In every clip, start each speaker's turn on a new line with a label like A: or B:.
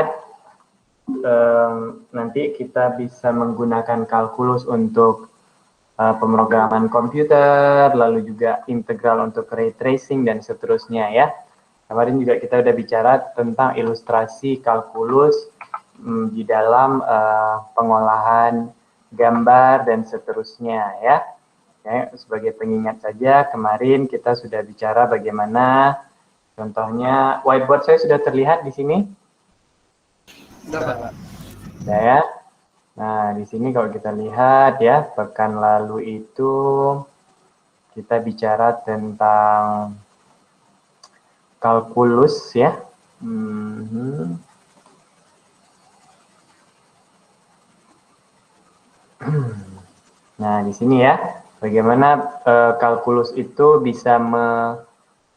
A: melihat nanti kita bisa menggunakan kalkulus untuk pemrograman komputer, lalu juga integral untuk ray tracing dan seterusnya ya. Kemarin juga kita udah bicara tentang ilustrasi kalkulus di dalam pengolahan gambar dan seterusnya ya. Sebagai pengingat saja, kemarin kita sudah bicara bagaimana contohnya whiteboard saya sudah terlihat di sini.
B: Dapat.
A: Ya. Nah, di sini kalau kita lihat ya, pekan lalu itu kita bicara tentang kalkulus ya. Nah, di sini ya, bagaimana kalkulus itu bisa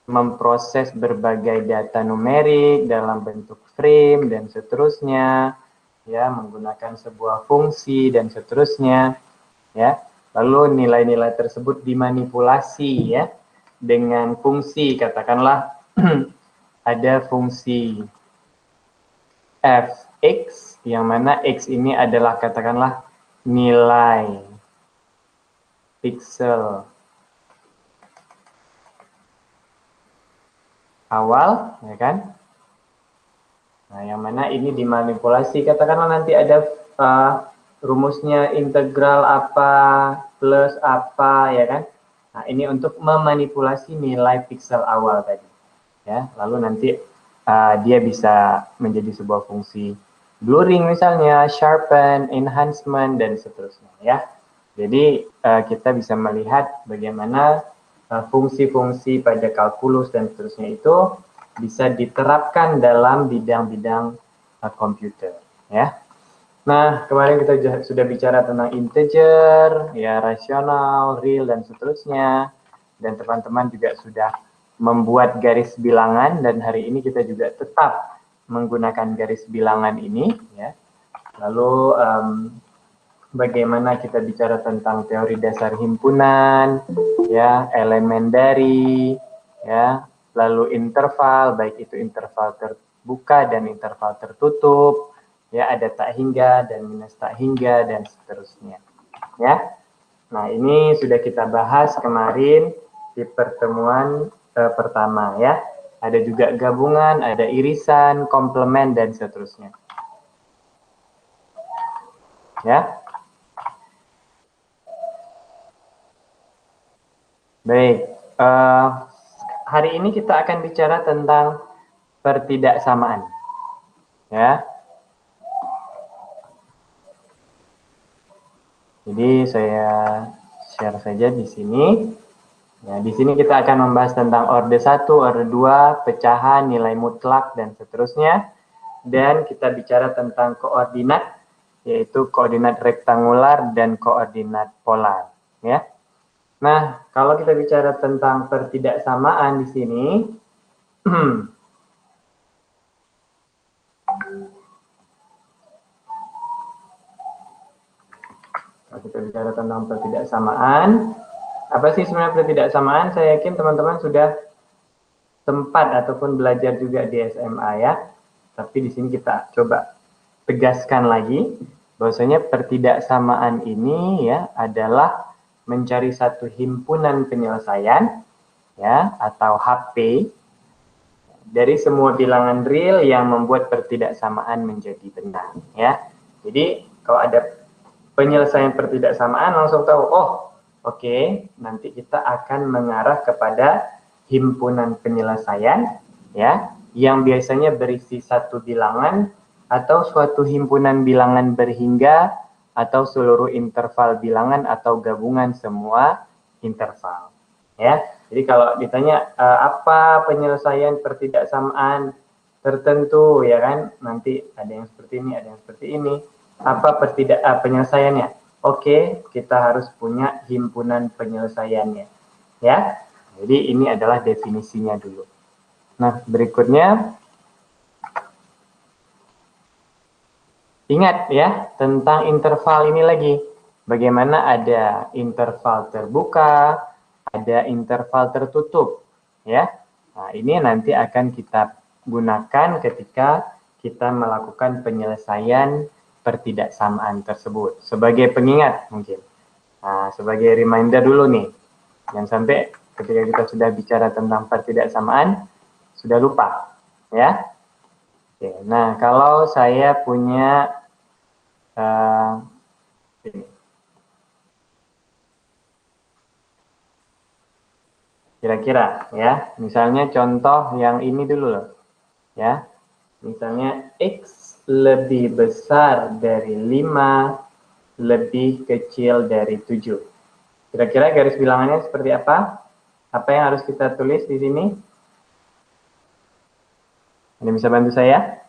A: memproses berbagai data numerik dalam bentuk frame dan seterusnya, ya, menggunakan sebuah fungsi dan seterusnya, ya. Lalu nilai-nilai tersebut dimanipulasi ya dengan fungsi, katakanlah ada fungsi fx yang mana x ini adalah katakanlah nilai pixel awal, ya kan? Nah, yang mana ini dimanipulasi, katakanlah nanti ada rumusnya integral apa plus apa, ya kan? Nah, ini untuk memanipulasi nilai pixel awal tadi, ya. Lalu nanti dia bisa menjadi sebuah fungsi blurring misalnya, sharpen, enhancement dan seterusnya, ya. Jadi kita bisa melihat bagaimana fungsi-fungsi pada kalkulus dan seterusnya itu bisa diterapkan dalam bidang-bidang komputer, ya. Nah, kemarin kita sudah bicara tentang integer, ya, rasional, real, dan seterusnya. Dan teman-teman juga sudah membuat garis bilangan, dan hari ini kita juga tetap menggunakan garis bilangan ini, ya. Lalu bagaimana kita bicara tentang teori dasar himpunan, ya, elemen dari, ya, lalu interval, baik itu interval terbuka dan interval tertutup, ya, ada tak hingga dan minus tak hingga dan seterusnya, ya. Nah, ini sudah kita bahas kemarin di pertemuan pertama, ya. Ada juga gabungan, ada irisan, komplement dan seterusnya, ya. Baik, hari ini kita akan bicara tentang pertidaksamaan, ya. Jadi saya share saja di sini. Ya, di sini kita akan membahas tentang orde 1, orde 2, pecahan, nilai mutlak dan seterusnya. Dan kita bicara tentang koordinat, yaitu koordinat rektangular dan koordinat polar, ya. Nah, kalau kita bicara tentang pertidaksamaan di sini, kalau kita bicara tentang pertidaksamaan, apa sih sebenarnya pertidaksamaan? Saya yakin teman-teman sudah sempat ataupun belajar juga di SMA ya. Tapi di sini kita coba tegaskan lagi bahwasanya pertidaksamaan ini ya adalah mencari satu himpunan penyelesaian ya atau HP dari semua bilangan real yang membuat pertidaksamaan menjadi benar ya. Jadi kalau ada penyelesaian pertidaksamaan langsung tahu, oh oke, nanti kita akan mengarah kepada himpunan penyelesaian ya yang biasanya berisi satu bilangan atau suatu himpunan bilangan berhingga atau seluruh interval bilangan atau gabungan semua interval ya. Jadi kalau ditanya apa penyelesaian pertidaksamaan tertentu ya kan, nanti ada yang seperti ini, ada yang seperti ini. Apa penyelesaiannya? Oke, kita harus punya himpunan penyelesaiannya ya. Jadi ini adalah definisinya dulu. Nah, berikutnya ingat ya tentang interval ini lagi. Bagaimana ada interval terbuka, ada interval tertutup ya. Nah, ini nanti akan kita gunakan ketika kita melakukan penyelesaian pertidaksamaan tersebut. Sebagai pengingat mungkin. Nah, sebagai reminder dulu nih. Jangan sampai ketika kita sudah bicara tentang pertidaksamaan, sudah lupa. Ya. Oke, nah, kalau saya punya kira-kira ya, misalnya contoh yang ini dulu loh. Ya. Misalnya X lebih besar dari 5, lebih kecil dari 7. Kira-kira garis bilangannya seperti apa? Apa yang harus kita tulis di sini? Ada bisa bantu saya?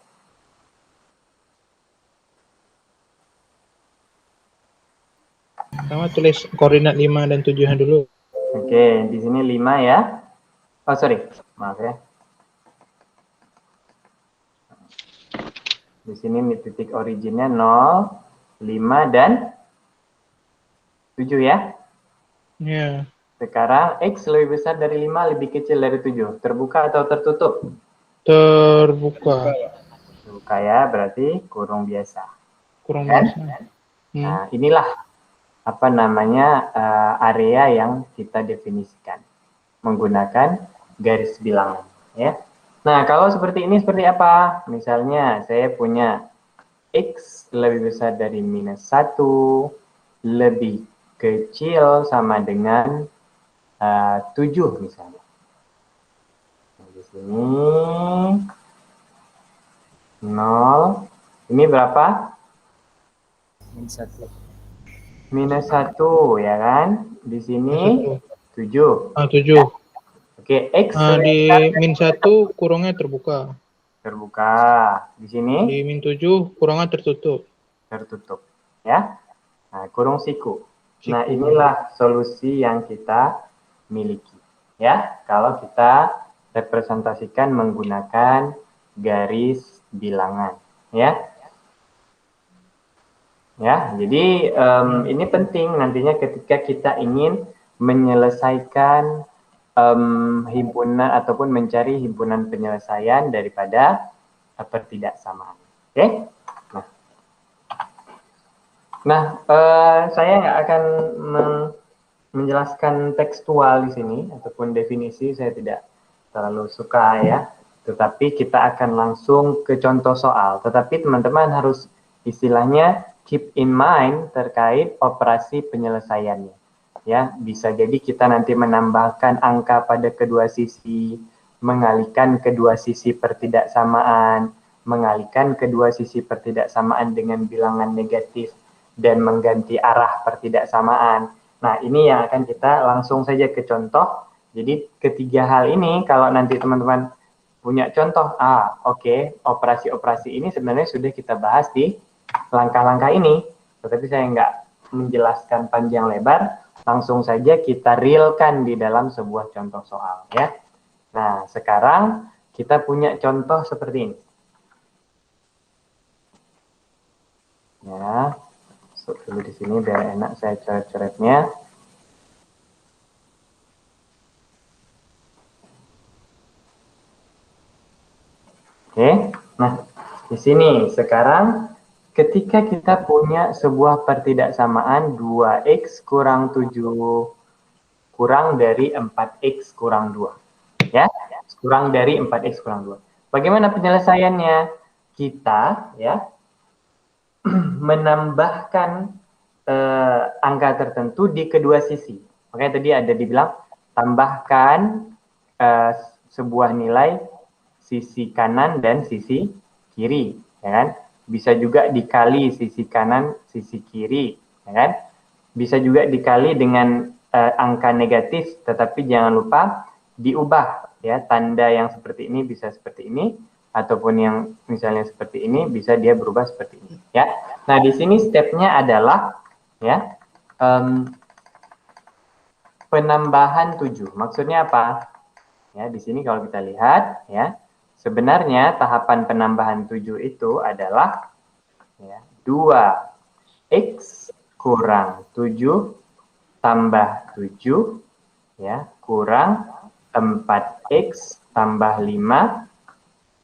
B: Pertama tulis koordinat 5 dan 7 dulu.
A: Oke, di sini 5 ya. Oh, sorry. Maaf ya. Di sini titik originnya 0, 5, dan 7 ya.
B: Ya.
A: Sekarang X lebih besar dari 5, lebih kecil dari 7. Terbuka atau tertutup?
B: Terbuka.
A: Terbuka ya, berarti kurung biasa.
B: Kurang
A: Kan?
B: biasa.
A: Nah, inilah apa namanya area yang kita definisikan menggunakan garis bilangan ya. Nah, kalau seperti ini seperti apa? Misalnya saya punya X lebih besar dari -1, lebih kecil sama dengan 7 misalnya. Nah, di sini 0. Ini berapa? -1 ya kan? Di sini 7.
B: 7.
A: Oke, X
B: Di
A: lebih besar
B: -1 kurungnya terbuka.
A: terbuka. Di sini
B: Di -7 kurungnya tertutup.
A: tertutup. Ya. Nah, kurung siku. Nah,
B: Siku.
A: inilah solusi yang kita miliki. Ya, kalau kita representasikan menggunakan garis bilangan. Ya. Ya, jadi ini penting nantinya ketika kita ingin menyelesaikan himpunan ataupun mencari himpunan penyelesaian daripada pertidaksamaan. Oke? Nah, saya nggak akan menjelaskan tekstual di sini ataupun definisi, saya tidak terlalu suka ya. Tetapi kita akan langsung ke contoh soal. Tetapi teman-teman harus istilahnya keep in mind terkait operasi penyelesaiannya. Ya, bisa jadi kita nanti menambahkan angka pada kedua sisi, mengalihkan kedua sisi pertidaksamaan, mengalihkan kedua sisi pertidaksamaan dengan bilangan negatif, dan mengganti arah pertidaksamaan. Nah, ini yang akan kita langsung saja ke contoh. Jadi ketiga hal ini kalau nanti teman-teman punya contoh, oke, operasi-operasi ini sebenarnya sudah kita bahas di langkah-langkah ini. Tetapi saya nggak menjelaskan panjang lebar, langsung saja kita realkan di dalam sebuah contoh soal ya. Nah, sekarang kita punya contoh seperti ini. Ya, masuk dulu di sini biar enak saya coret-coretnya. Oke, nah di sini sekarang ketika kita punya sebuah pertidaksamaan 2x kurang 7 kurang dari 4x kurang 2. Ya, kurang dari 4x kurang 2. Bagaimana penyelesaiannya? Kita ya menambahkan angka tertentu di kedua sisi. Makanya tadi ada dibilang tambahkan sebuah nilai sisi kanan dan sisi kiri, ya kan? Bisa juga dikali sisi kanan, sisi kiri, ya kan? Bisa juga dikali dengan angka negatif, tetapi jangan lupa diubah, ya. Tanda yang seperti ini bisa seperti ini, ataupun yang misalnya seperti ini bisa dia berubah seperti ini, ya. Nah, di sini stepnya adalah, ya, penambahan 7. Maksudnya apa? Ya, di sini kalau kita lihat, ya, sebenarnya tahapan penambahan 7 itu adalah ya, 2x kurang 7 tambah 7 ya, kurang 4x tambah 5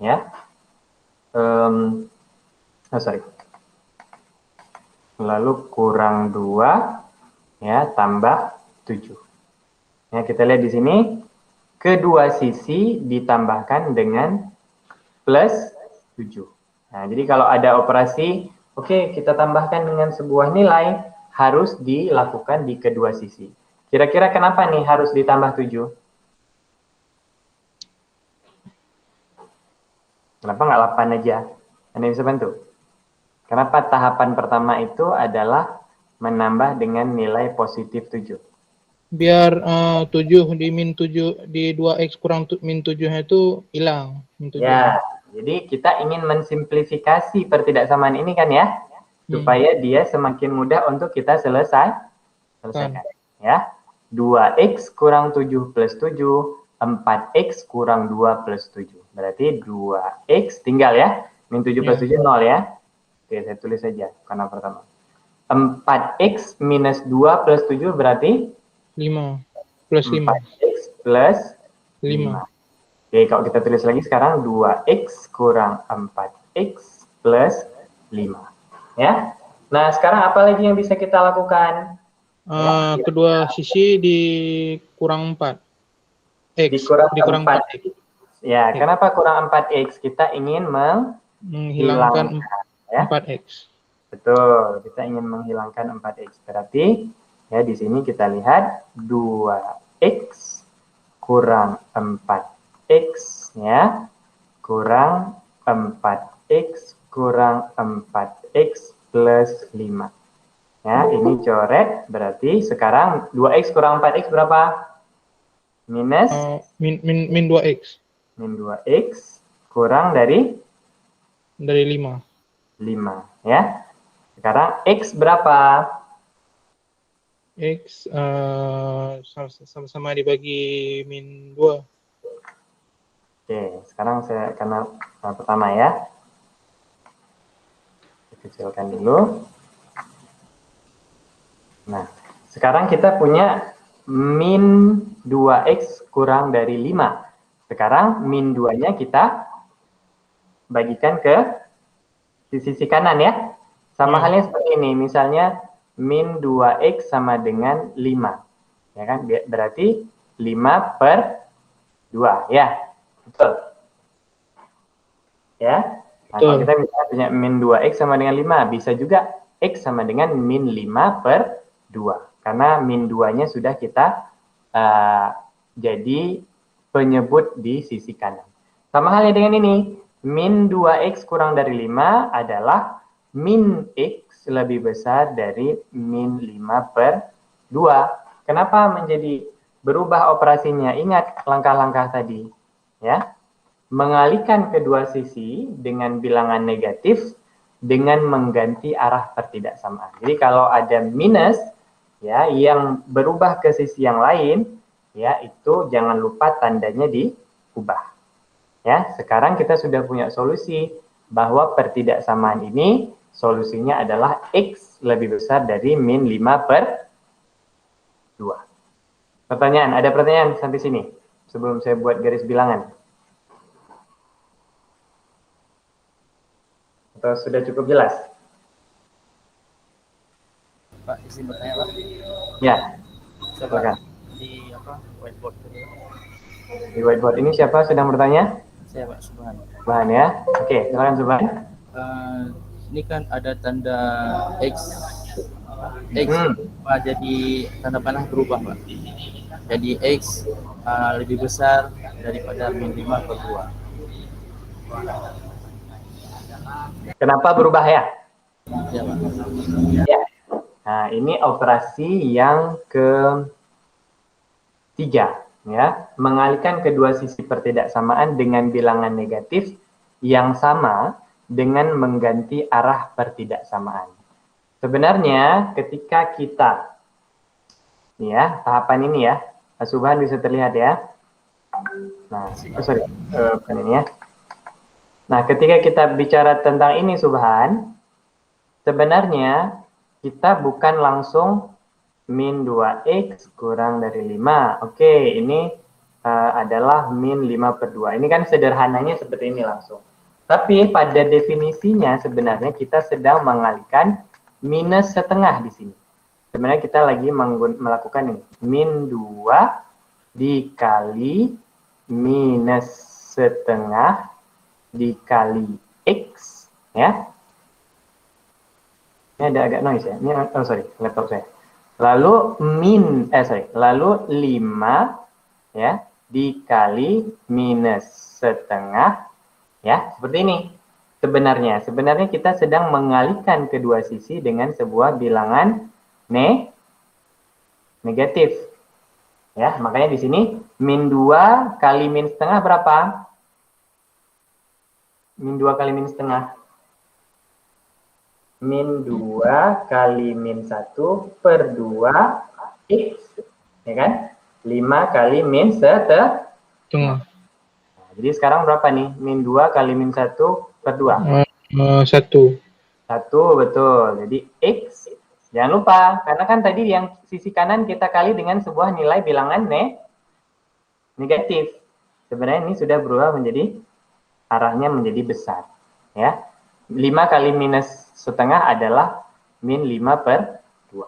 A: ya, sorry. Lalu kurang 2 ya tambah 7. Ya, kita lihat di sini kedua sisi ditambahkan dengan plus 7. Nah, jadi kalau ada operasi, oke, kita tambahkan dengan sebuah nilai, harus dilakukan di kedua sisi. Kira-kira kenapa nih harus ditambah 7? Kenapa nggak 8 aja? Anda bisa bantu? Kenapa tahapan pertama itu adalah menambah dengan nilai positif 7?
B: Biar 7 di min 7 di 2x kurang min 7-nya itu hilang. Min 7.
A: Ya, jadi kita ingin mensimplifikasi pertidaksamaan ini kan ya, supaya dia semakin mudah untuk kita selesaikan. Ya, 2x kurang 7 plus 7, 4x kurang 2 plus 7. Berarti 2x tinggal ya, min 7 plus 7 0 ya. Oke, saya tulis saja karena pertama. 4x minus 2 plus 7 berarti
B: 5 plus 5.
A: 4x plus 5. Oke, kalau kita tulis lagi sekarang 2x kurang 4x plus 5. Ya. Nah, sekarang apa lagi yang bisa kita lakukan?
B: Kedua sisi dikurang 4. X. Dikurang 4x.
A: Ya, kenapa kurang 4x? Kita ingin menghilangkan ya?
B: 4x.
A: Betul, kita ingin menghilangkan 4x. Berarti ya di sini kita lihat 2x kurang 4x ya, kurang 4x kurang 4x plus 5. Ya, ini coret, berarti sekarang 2x kurang 4x berapa? Minus?
B: Min 2x.
A: Min 2x kurang dari?
B: Dari 5.
A: 5, ya. Sekarang x berapa?
B: X sama-sama dibagi min 2.
A: Oke, sekarang saya karena pertama ya. Kecilkan dulu. Nah, sekarang kita punya min 2x kurang dari 5. Sekarang min 2-nya kita bagikan ke sisi kanan ya. Sama halnya seperti ini. Misalnya min 2x sama dengan 5. Ya kan? Berarti 5 per 2. Ya, betul. Ya. Nah, kalau kita misalnya punya min 2x sama dengan 5, bisa juga x sama dengan min 5 per 2. Karena min 2-nya sudah kita jadi penyebut di sisi kanan. Sama halnya dengan ini. Min 2x kurang dari 5 adalah min x lebih besar dari min 5 per 2. Kenapa menjadi berubah operasinya? Ingat langkah-langkah tadi. Ya. Mengalihkan kedua sisi dengan bilangan negatif dengan mengganti arah pertidaksamaan. Jadi kalau ada minus ya yang berubah ke sisi yang lain, ya itu jangan lupa tandanya diubah. Ya, sekarang kita sudah punya solusi bahwa pertidaksamaan ini solusinya adalah x lebih besar dari min 5 per 2. Pertanyaan, ada pertanyaan sampai sini sebelum saya buat garis bilangan? Atau sudah cukup jelas?
C: Pak, izin bertanya, Pak.
A: Ya, silakan.
C: Di whiteboard tadi?
A: Di whiteboard ini siapa sedang bertanya?
C: Saya, Pak Subhan.
A: Subhan ya. Oke, silakan Subhan.
C: Ini kan ada tanda X. Jadi tanda panah berubah, Pak. Jadi X lebih besar daripada min 5 per 2.
A: Kenapa berubah ya?
C: Ya, Pak.
A: Ya. Nah, ini operasi yang ketiga. Ya, mengalihkan kedua sisi pertidaksamaan dengan bilangan negatif yang sama dengan mengganti arah pertidaksamaan. Sebenarnya ketika kita ya, tahapan ini ya, Subhan bisa terlihat ya. Nah, bukan ini ya. Nah, ketika kita bicara tentang ini Subhan, sebenarnya kita bukan langsung min 2x kurang dari 5. Oke, ini adalah min 5 per 2. Ini kan sederhananya seperti ini langsung. Tapi pada definisinya sebenarnya kita sedang mengalihkan minus setengah di sini. Sebenarnya kita lagi melakukan ini. Min 2 dikali minus setengah dikali X. Ya. Ini ada agak noise ya. Ini, oh sorry, laptop saya. Lalu lalu 5 ya dikali minus setengah ya, seperti ini. Sebenarnya kita sedang mengalihkan kedua sisi dengan sebuah bilangan negatif. Ya, makanya di sini min 2 kali min setengah berapa? Min 2 kali min setengah. Min 2 kali min 1 per 2 X. Ya kan? 5 kali min setengah.
B: Tengah.
A: Nah, jadi sekarang berapa nih? Min 2 kali min 1 per 2?
B: 1.
A: 1, betul. Jadi X. Jangan lupa, karena kan tadi yang sisi kanan kita kali dengan sebuah nilai bilangan negatif. Sebenarnya ini sudah berubah menjadi, arahnya menjadi besar. Ya. 5 kali minus setengah adalah min 5 per 2.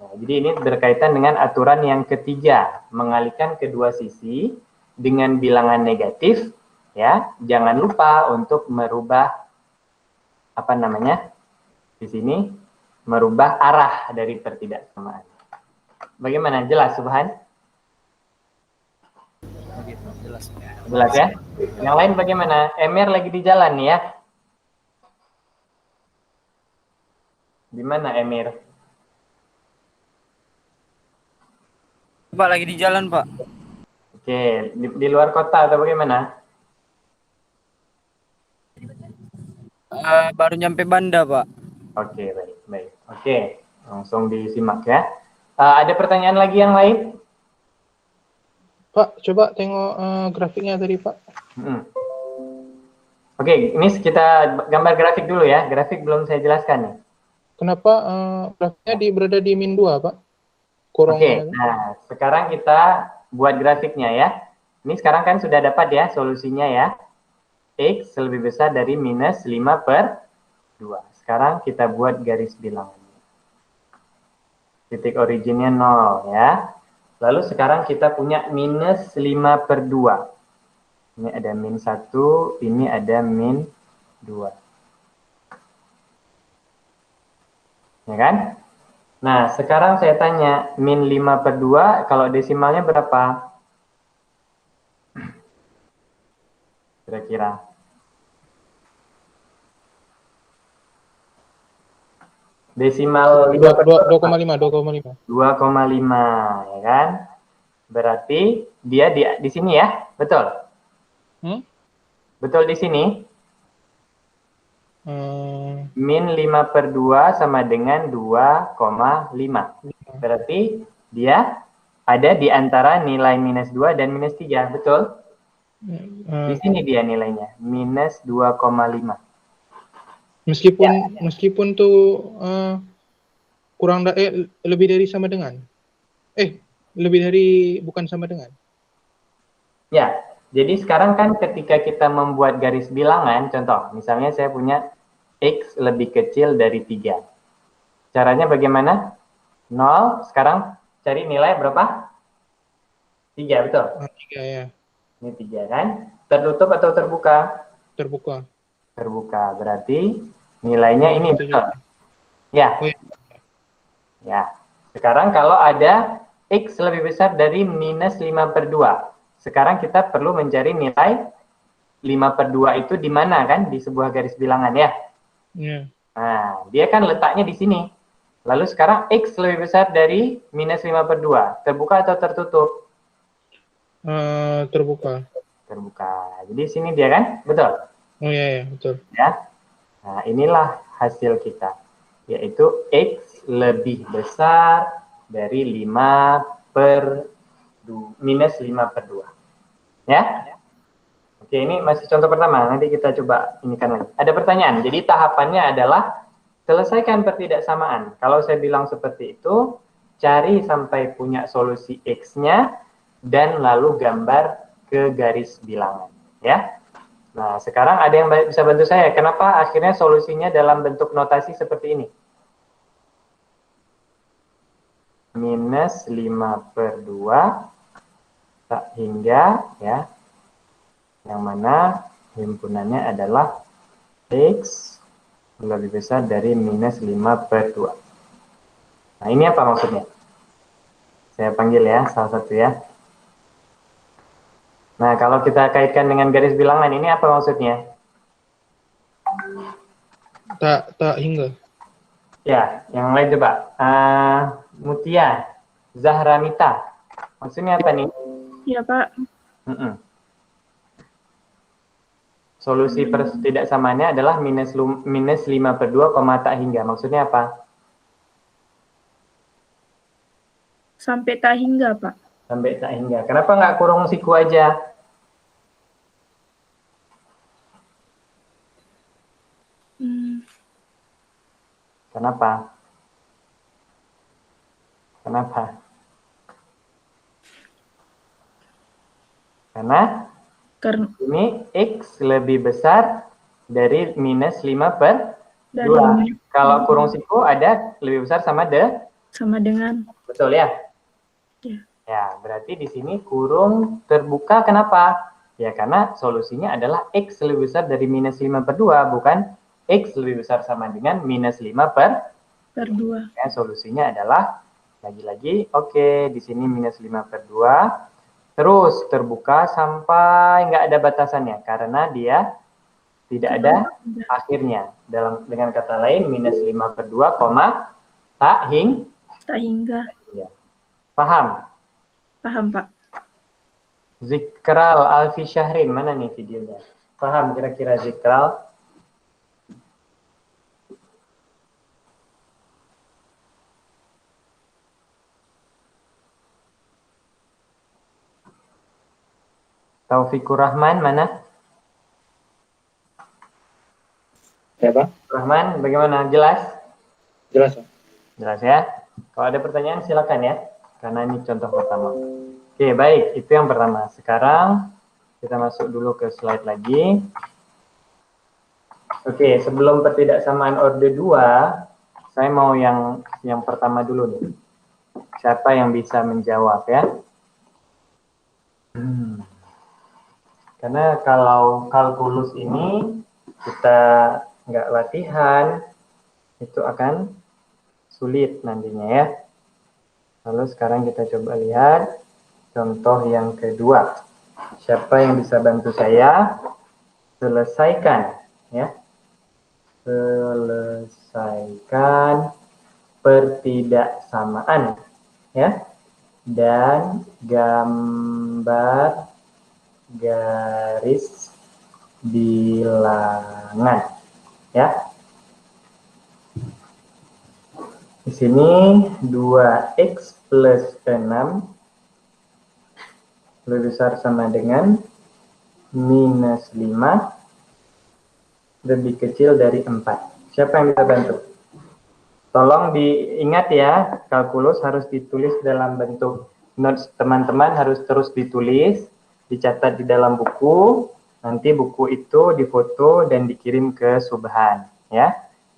A: Nah, jadi ini berkaitan dengan aturan yang ketiga, mengalihkan kedua sisi dengan bilangan negatif. Ya, jangan lupa untuk merubah di sini merubah arah dari pertidaksamaan. Bagaimana? Jelas, Subhan?
C: Jelas.
A: Jelas ya? Yang lain bagaimana? Emir lagi di jalan nih ya? Di mana Emir?
D: Pak lagi di jalan, Pak.
A: Oke, di luar kota atau bagaimana?
D: Baru nyampe Banda, Pak.
A: Oke, baik. Oke, langsung disimak ya. Ada pertanyaan lagi yang lain?
B: Pak, coba tengok grafiknya tadi, Pak.
A: Oke, ini kita gambar grafik dulu ya. Grafik belum saya jelaskan nih.
B: Kenapa grafiknya berada di min 2, Pak?
A: Oke, nah sekarang kita buat grafiknya ya. Ini sekarang kan sudah dapat ya solusinya ya. X lebih besar dari minus 5 per 2. Sekarang kita buat garis bilangannya. Titik originnya 0 ya. Lalu sekarang kita punya minus 5 per 2. Ini ada min 1, ini ada min 2. Ya kan? Nah, sekarang saya tanya, min 5 per 2, kalau desimalnya berapa? Kira-kira. Desimal
B: 2,5.
A: 2,5, ya kan? Berarti dia di sini ya, betul? Betul di sini? Min 5 per 2 sama dengan 2,5. Berarti dia ada di antara nilai minus 2 dan minus 3, betul? Di sini dia nilainya, minus 2,5.
B: Meskipun tuh kurang lebih dari sama dengan. Lebih dari bukan sama dengan.
A: Ya, jadi sekarang kan ketika kita membuat garis bilangan, contoh, misalnya saya punya X lebih kecil dari 3. Caranya bagaimana? 0, sekarang cari nilai berapa? 3, betul?
B: 3 ya.
A: Ini 3 kan? Tertutup atau terbuka?
B: Terbuka.
A: Terbuka, berarti nilainya ini, betul? Ya. Ya. Sekarang kalau ada X lebih besar dari minus 5 per 2. Sekarang kita perlu mencari nilai 5 per 2 itu di mana kan? Di sebuah garis bilangan ya? Nah, dia kan letaknya di sini. Lalu sekarang X lebih besar dari minus 5 per 2. Terbuka atau tertutup?
B: Terbuka.
A: Terbuka. Jadi sini dia kan? Betul?
B: Oh iya, betul.
A: Ya. Nah, inilah hasil kita. Yaitu X lebih besar dari 5 per minus 5 per 2. Ya? Oke, ini masih contoh pertama. Nanti kita coba inikan lagi. Ada pertanyaan. Jadi tahapannya adalah selesaikan pertidaksamaan. Kalau saya bilang seperti itu, cari sampai punya solusi X-nya dan lalu gambar ke garis bilangan. Ya? Nah, sekarang ada yang bisa bantu saya. Kenapa akhirnya solusinya dalam bentuk notasi seperti ini? Minus 5/2 tak hingga, ya, yang mana himpunannya adalah X lebih besar dari minus 5/2. Nah, ini apa maksudnya? Saya panggil ya, salah satu ya. Nah, kalau kita kaitkan dengan garis bilangan, ini apa maksudnya?
B: Tak hingga.
A: Ya, yang lain coba. Mutia, Zahramita. Maksudnya apa nih?
E: Ya, Pak.
A: Solusi pertidaksamaannya adalah minus 5/2, tak hingga. Maksudnya apa?
E: Sampai tak hingga, Pak.
A: Sampai tak hingga. Kenapa nggak kurung siku aja? Kenapa? Kenapa? Karena ini X lebih besar dari minus 5/2. Kalau kurung siku ada lebih besar sama
E: dengan.
A: Betul ya?
E: Ya.
A: Ya, berarti di sini kurung terbuka. Kenapa? Ya, karena solusinya adalah X lebih besar dari minus 5/2, bukan X lebih besar sama dengan minus 5/2. Ya, solusinya adalah lagi-lagi, oke, di sini minus 5/2. Terus terbuka sampai nggak ada batasannya, karena dia tidak ada akhirnya. Dengan kata lain, minus 5/2, tak
E: hingga.
A: Ya. Paham?
E: Paham, Pak.
A: Zikral Alfi Syahrin, mana nih videonya? Paham kira-kira Zikral? Taufikur Rahman, mana?
B: Ya, Pak.
A: Rahman, bagaimana? Jelas?
B: Jelas, Pak.
A: Jelas ya? Kalau ada pertanyaan silakan ya, karena ini contoh pertama. Oke, baik. Itu yang pertama. Sekarang kita masuk dulu ke slide lagi. Oke, sebelum pertidaksamaan orde 2, saya mau yang pertama dulu nih. Siapa yang bisa menjawab ya? Karena kalau kalkulus ini kita nggak latihan, itu akan sulit nantinya ya. Lalu sekarang kita coba lihat contoh yang kedua. Siapa yang bisa bantu saya selesaikan ya? Selesaikan pertidaksamaan ya, dan gambar garis bilangan ya. Di sini 2x plus 6 lebih besar sama dengan minus 5 lebih kecil dari 4. Siapa yang bisa bantu? Tolong diingat ya, kalkulus harus ditulis dalam bentuk notes. Teman-teman harus terus ditulis, dicatat di dalam buku. Nanti buku itu difoto dan dikirim ke Subhan ya.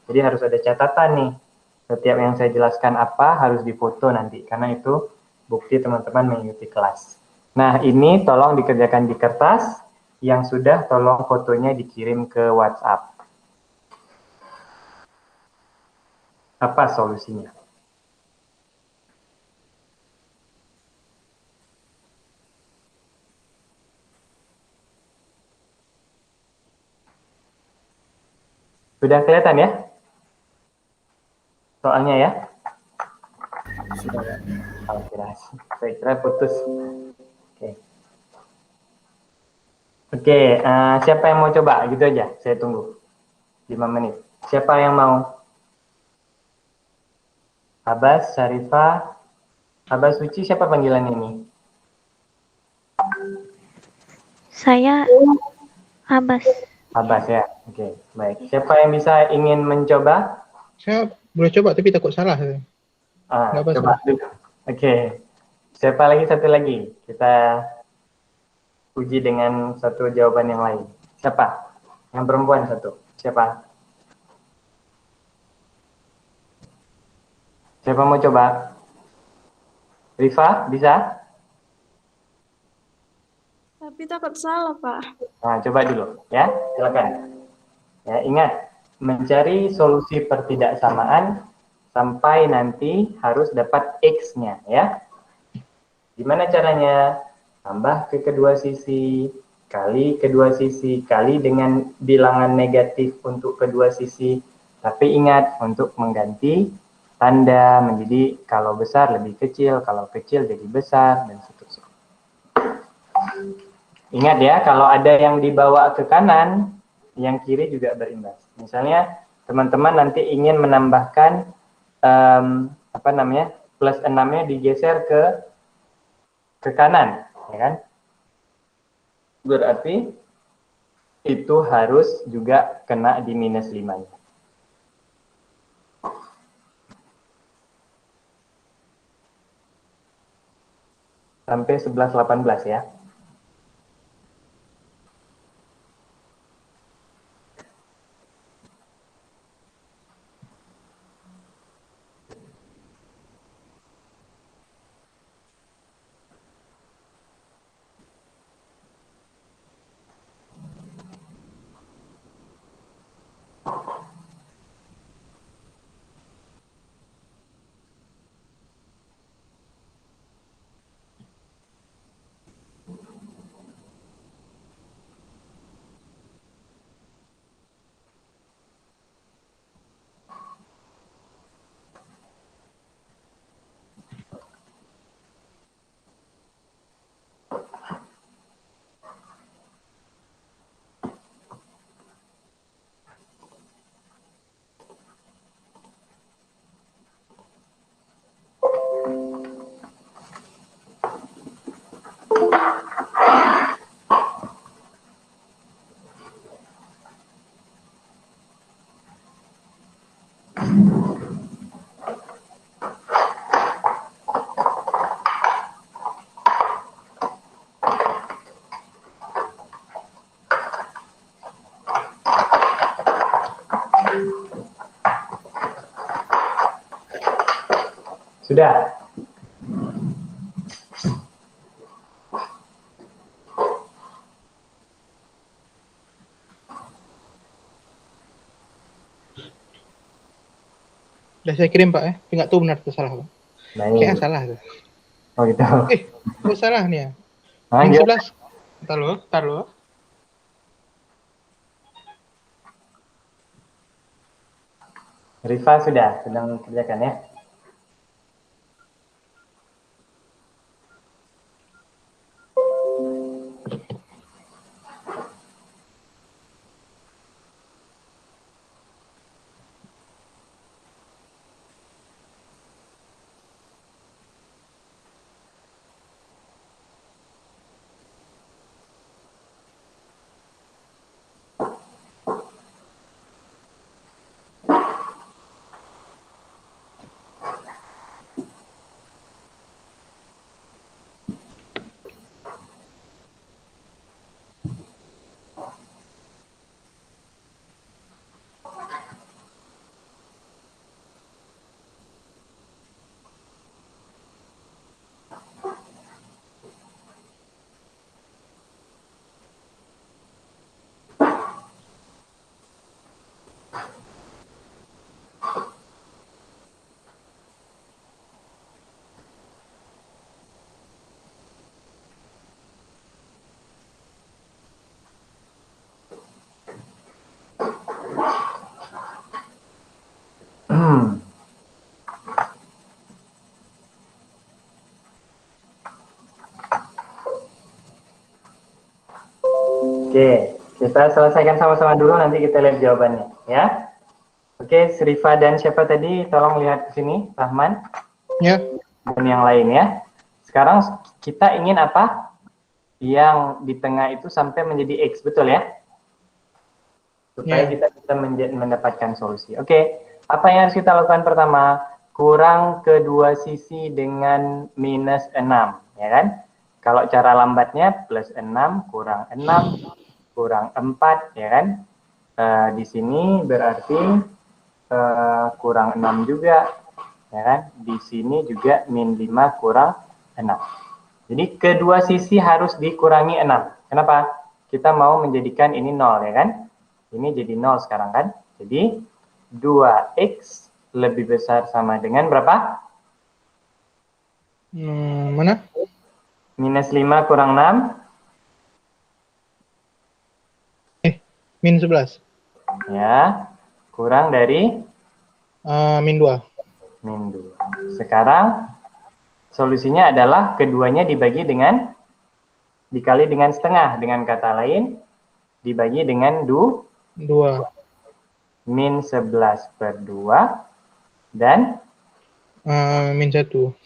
A: Jadi harus ada catatan nih. Setiap yang saya jelaskan apa harus difoto nanti, karena itu bukti teman-teman mengikuti kelas. Nah, ini tolong dikerjakan di kertas, yang sudah tolong fotonya dikirim ke WhatsApp. Apa solusinya? Sudah kelihatan ya? Soalnya ya?
C: Sudah, Pak.
A: Saya kira putus. Oke, siapa yang mau coba? Gitu aja, saya tunggu 5 menit. Siapa yang mau? Abbas, Syarifah, Abbas Suci, siapa panggilan ini?
F: Saya Abbas.
A: Abbas ya, oke, baik. Siapa yang ingin mencoba?
B: Saya boleh coba tapi takut salah. Nggak apa-apa.
A: Coba dulu. Oke, siapa lagi? Satu lagi. Kita uji dengan satu jawaban yang lain. Siapa? Yang perempuan satu. Siapa? Siapa mau coba? Rifa, bisa?
E: Tapi takut salah, Pak.
A: Nah, coba dulu ya, silakan. Ya, ingat, mencari solusi pertidaksamaan sampai nanti harus dapat X-nya ya. Gimana caranya? Tambah ke kedua sisi, kali kedua sisi, kali dengan bilangan negatif untuk kedua sisi. Tapi ingat, untuk mengganti tanda menjadi kalau besar lebih kecil, kalau kecil jadi besar, dan seterusnya. Ingat ya, kalau ada yang dibawa ke kanan, yang kiri juga berimbas. Misalnya, teman-teman nanti ingin menambahkan plus 6-nya digeser ke kanan, ya kan? Berarti itu harus juga kena di minus 5-nya. Sampai 11.18 ya. Sudah?
B: Udah saya kirim Pak ya. Tapi nggak tahu benar atau salah Pak. Kayaknya
A: Baik.
B: salah tuh.
A: Oh gitu.
B: Kok salah nih ya?
A: Nah,
B: Min
A: gimana?
B: 11. Ntar lo.
A: Rifa sudah sedang kerjakan ya. Oke, kita selesaikan sama-sama dulu, nanti kita lihat jawabannya ya. Oke, Srifa dan siapa tadi, tolong lihat ke sini, Rahman.
B: Ya.
A: Dan yang lain ya. Sekarang kita ingin apa? Yang di tengah itu sampai menjadi X, betul ya? Supaya kita bisa mendapatkan solusi. Oke, apa yang harus kita lakukan pertama? Kurang kedua sisi dengan minus 6, ya kan? Kalau cara lambatnya plus 6 kurang 6 kurang 4, ya kan? Di sini berarti kurang 6 juga, ya kan? Di sini juga min 5 kurang 6. Jadi kedua sisi harus dikurangi 6. Kenapa? Kita mau menjadikan ini 0, ya kan? Ini jadi 0 sekarang kan? Jadi 2x lebih besar sama dengan berapa?
B: Mana?
A: Minus 5 kurang 6.
B: Min 11.
A: Ya, kurang dari
B: Min 2.
A: min 2. Sekarang solusinya adalah keduanya dikali dengan setengah. Dengan kata lain, dibagi dengan
B: 2.
A: min 11 per 2 dan
B: Min 1.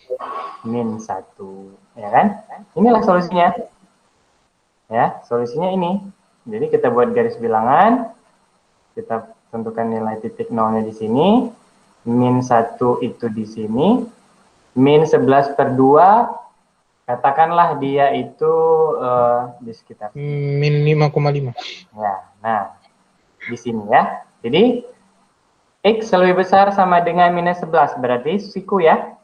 A: min 1. Ya kan? Inilah solusinya. Ya, solusinya ini. Jadi kita buat garis bilangan, kita tentukan nilai titik nolnya di sini, min 1 itu di sini, min 11 per 2, katakanlah dia itu di sekitar
B: Min 5,5.
A: ya. Nah, di sini ya. Jadi x lebih besar sama dengan minus 11, berarti siku ya.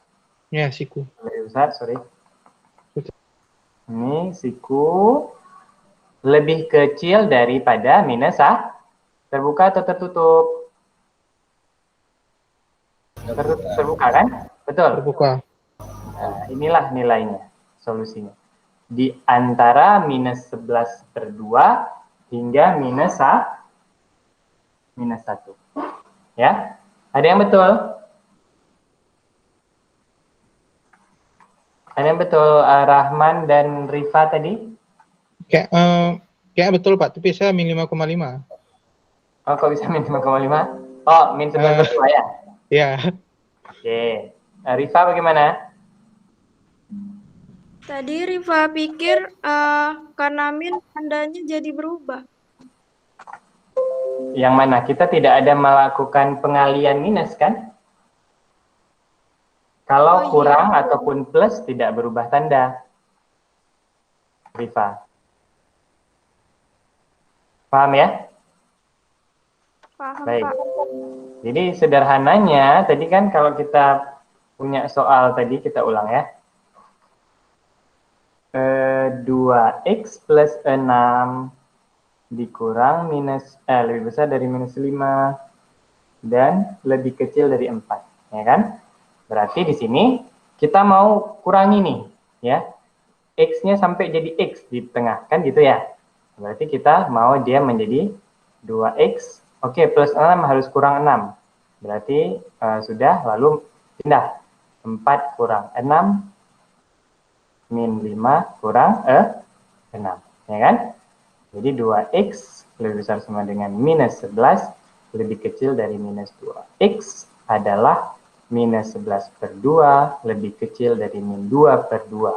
B: Ya, siku.
A: Lebih besar, sorry. Ini siku lebih kecil daripada minus terbuka atau tertutup? Terbuka kan? Betul.
B: Terbuka.
A: Nah, inilah nilainya, solusinya. Di antara minus 11 per 2 hingga minus 1. Ya, ada yang betul? Ada yang betul, Rahman dan Rifa tadi?
B: Kayak betul Pak, tapi saya min 5,5.
A: Oh, kok bisa min 5,5? Oh, min 11 per 2 ya?
B: Ya.
A: Oke. Rifa bagaimana?
E: Tadi Rifa pikir karena min tandanya jadi berubah.
A: Yang mana? Kita tidak ada melakukan pengalian minus kan? Kalau
E: Oh, iya.
A: kurang ataupun plus tidak berubah tanda. Rifa. Paham ya?
E: Paham,
A: Baik.
E: Pak.
A: Jadi sederhananya tadi kan kalau kita punya soal tadi, kita ulang ya. 2x plus 6 dikurang lebih besar dari minus 5 dan lebih kecil dari 4, ya kan? Berarti di sini kita mau kurangi nih, ya. X-nya sampai jadi X di tengah, kan gitu ya. Berarti kita mau dia menjadi 2X, oke, plus 6 harus kurang 6. Berarti sudah, lalu pindah. 4 kurang 6, min 5 kurang 6, ya kan? Jadi 2X lebih besar sama dengan minus 11, lebih kecil dari minus 2. X adalah minus 11 per 2, lebih kecil dari min 2 per 2.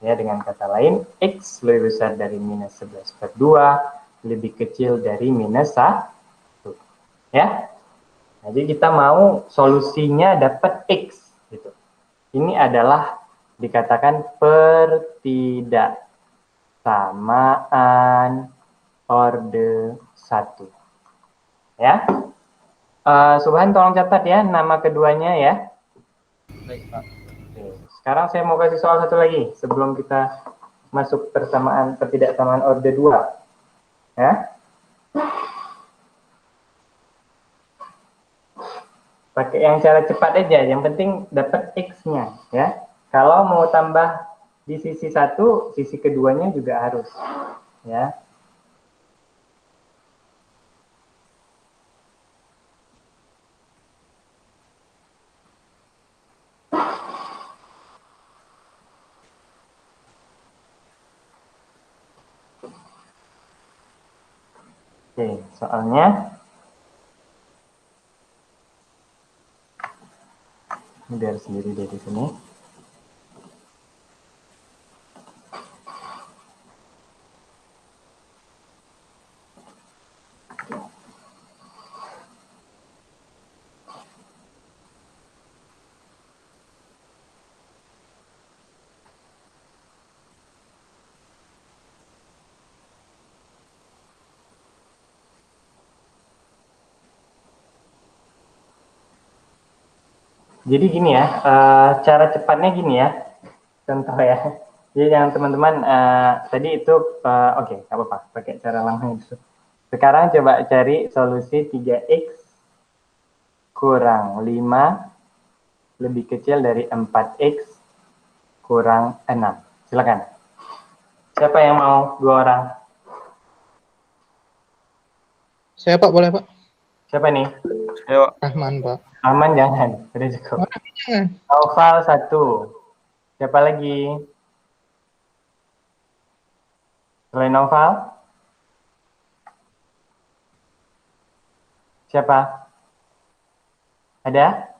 A: Ya, dengan kata lain, X lebih besar dari minus 11 per 2, lebih kecil dari minus 1. Ya, jadi kita mau solusinya dapat X. Gitu. Ini adalah dikatakan pertidaksamaan orde 1. Ya, Subhan tolong catat ya nama keduanya ya.
C: Baik, Pak.
A: Oke. Sekarang saya mau kasih soal satu lagi sebelum kita masuk pertidaksamaan orde 2. Ya. Pakai yang cara cepat aja, yang penting dapat X-nya ya. Kalau mau tambah di sisi satu, sisi keduanya juga harus ya. Oke, soalnya biar sendiri dari sini. Jadi gini ya, cara cepatnya gini ya, contoh ya. Jadi yang teman-teman tadi itu, oke, nggak apa-apa, pakai cara langsung itu. Sekarang coba cari solusi 3x kurang 5 lebih kecil dari 4x kurang 6. Silakan. Siapa yang mau? 2 orang.
B: Saya Pak, boleh Pak?
A: Siapa nih?
G: Ayo,
B: Rahman Pak.
A: Aman jangan, udah cukup.
B: Oh, jangan.
A: Noval 1. Siapa lagi? Selain Noval? Siapa? Ada?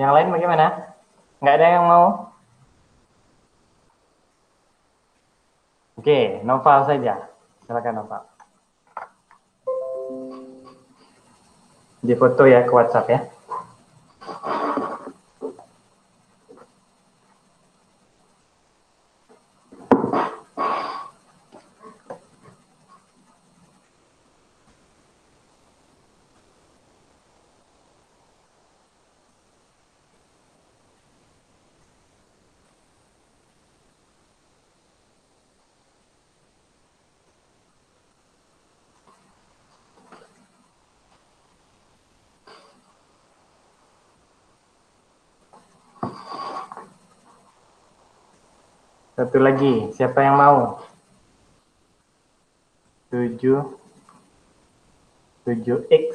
A: Yang lain bagaimana? Nggak ada yang mau? Oke, Noval saja. Silakan Noval. Di foto ya ke WhatsApp ya. Satu lagi, siapa yang mau? 7x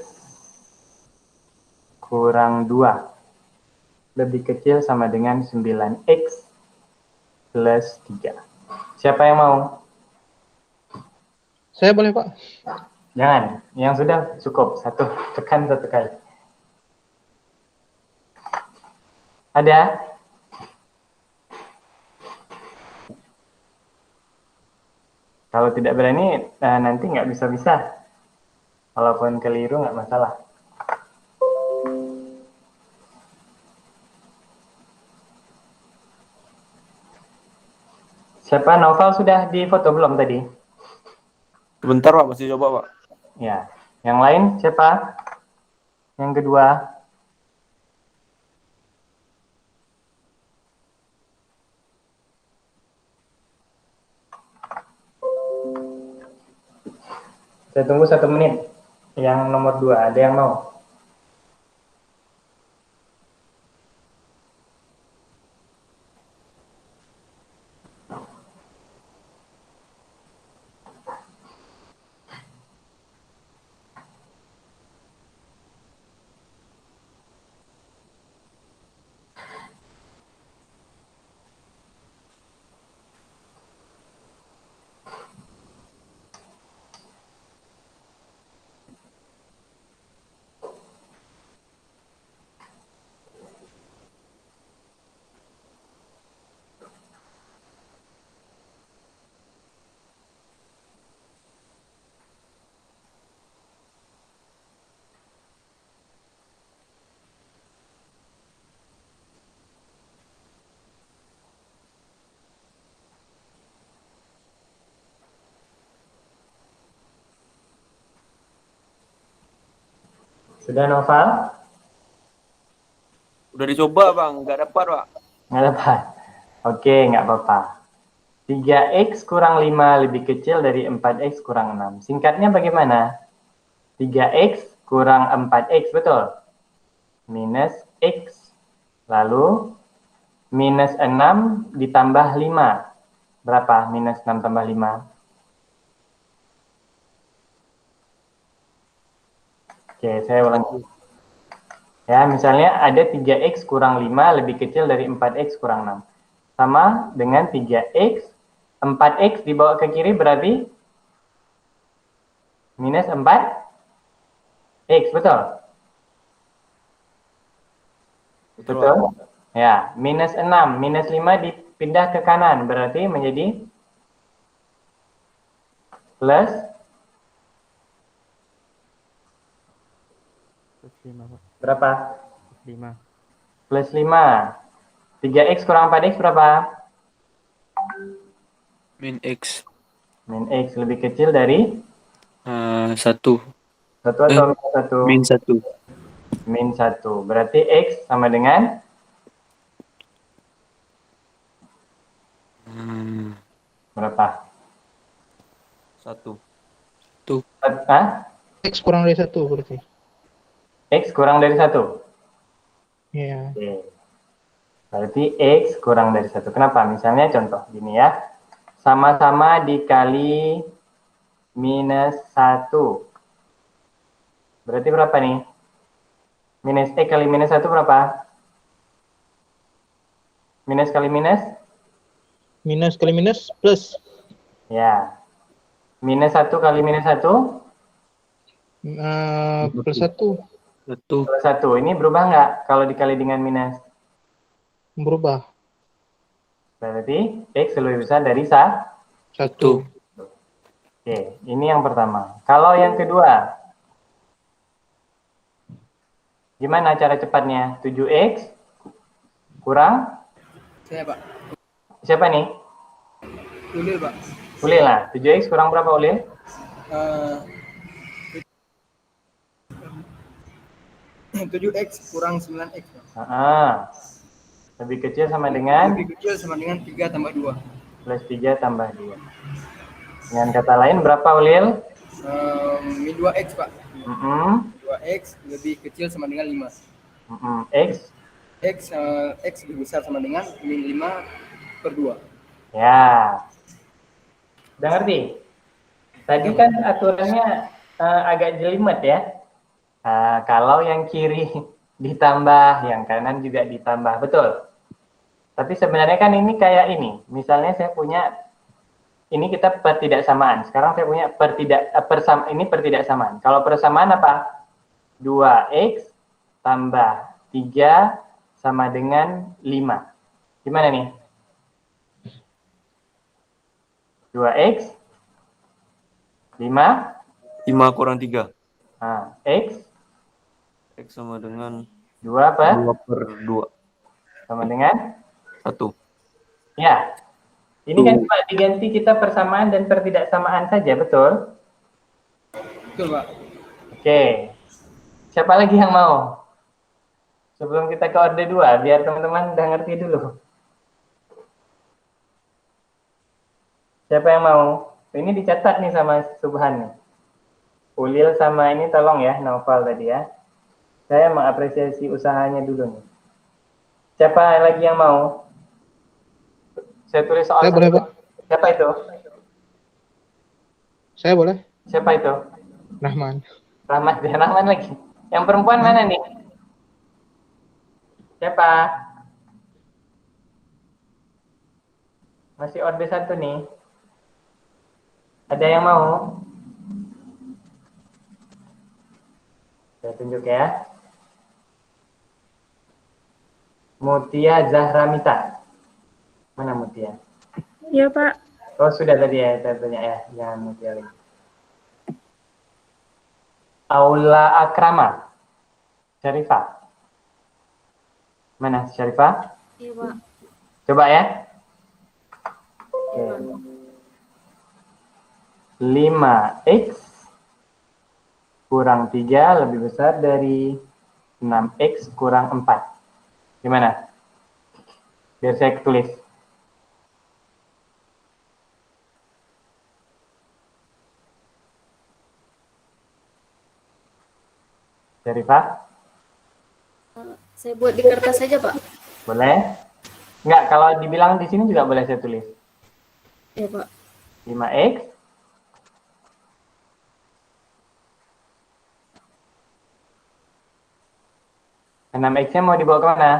A: kurang 2 lebih kecil sama dengan 9x plus 3. Siapa yang mau?
B: Saya boleh Pak?
A: Jangan, yang sudah cukup. Tekan satu kali. Ada? Kalau tidak berani, nanti nggak bisa-bisa. Walaupun keliru nggak masalah. Siapa? Novel sudah difoto belum tadi?
G: sebentar Pak, masih coba Pak.
A: Ya. Yang lain siapa? Yang kedua? Saya tunggu 1 menit. Yang nomor 2, ada yang mau? Sudah Noval?
G: Udah dicoba Bang, nggak dapat Pak.
A: Nggak dapat. Oke, nggak apa-apa. 3x kurang 5 lebih kecil dari 4x kurang 6. Singkatnya bagaimana? 3x kurang 4x, betul? Minus x. Lalu minus 6 ditambah 5. Berapa minus 6 tambah 5? Oke, saya ulangi. Ya, misalnya ada 3x kurang 5 lebih kecil dari 4x kurang 6. Sama dengan 3x, 4x dibawa ke kiri berarti minus 4x, betul? Betul? Ya, minus 6, minus 5 dipindah ke kanan, berarti menjadi plus
C: 5 Pak.
A: berapa?
C: 5.
A: Plus 5. 3x kurang 4x berapa?
G: Min X.
A: Min x lebih kecil dari
G: 1.
A: 1 atau minus 1?
G: Min 1.
A: min 1. Berarti X sama dengan berapa?
G: 1.
A: Hah?
B: X kurang dari 1 berarti.
A: X kurang dari 1.
B: Iya.
A: Oke. Berarti X kurang dari 1. Kenapa? Misalnya contoh gini ya. Sama-sama dikali minus 1. Berarti berapa nih? Minus X kali minus 1 berapa? Minus kali minus?
B: Minus kali minus plus.
A: Ya. Minus 1 kali minus 1?
B: Plus 1
A: Plus 1. Ini berubah nggak kalau dikali dengan minus?
B: berubah.
A: Berarti X lebih besar dari 1.
B: 1.
A: Oke, ini yang pertama. Kalau yang kedua, gimana cara cepatnya? 7X kurang?
C: Saya Pak.
A: Siapa nih?
C: Ulil Pak.
A: Ulil lah. 7X kurang berapa Ulil?
C: 7X kurang 9X Pak.
A: Lebih kecil sama dengan?
C: Lebih kecil sama dengan 3 tambah 2.
A: Plus 3 tambah 2. Dengan kata lain berapa Ulil?
C: Min 2X Pak. 2X lebih kecil sama dengan 5.
A: X?
C: X lebih besar sama dengan min 5 per 2.
A: Ya. Udah ngerti? Tadi kan aturannya agak jelimet ya. Kalau yang kiri ditambah, yang kanan juga ditambah. Betul? Tapi sebenarnya kan ini kayak ini. Misalnya saya punya, ini kita pertidaksamaan. Sekarang saya punya ini pertidaksamaan. Kalau persamaan apa? 2X tambah 3 sama dengan 5. Gimana nih? 2X 5
G: 5 kurang 3.
A: X
G: X sama dengan
A: 2 apa?
G: 2 per 2.
A: Sama dengan
G: 1.
A: ya. Ini kan cuma diganti kita persamaan dan pertidaksamaan saja, betul?
C: Betul Pak.
A: Oke. Siapa lagi yang mau? Sebelum kita ke orde 2, biar teman-teman udah ngerti dulu. Siapa yang mau? Ini dicatat nih sama Subhan nih. Ulil sama ini tolong ya, Naufal tadi ya. Saya mengapresiasi usahanya dulu nih. Siapa lagi yang mau? Saya tulis soal.
B: Saya boleh, Pak.
A: Siapa itu?
B: Saya boleh?
A: Siapa itu?
B: Rahman.
A: Rahman lagi. Yang perempuan mana nih? Siapa? Masih orde 1 nih. Ada yang mau? Saya tunjuk ya. Mutia Zahramita. Mana Mutia?
E: Iya, Pak.
A: Oh, sudah tadi ya, saya tanya ya. Jangan Mutia lagi. Aula Akrama. Syarifah. Mana Syarifah?
E: Iya, Pak.
A: Coba ya. Oke. 5X kurang 3 lebih besar dari 6X kurang 4. Gimana? Biar saya tulis. Syarifah?
E: Saya buat di kertas saja, Pak.
A: Boleh? Enggak, kalau dibilang di sini juga boleh saya tulis.
E: Iya, Pak.
A: 5X enam X-nya mau dibawa kemana?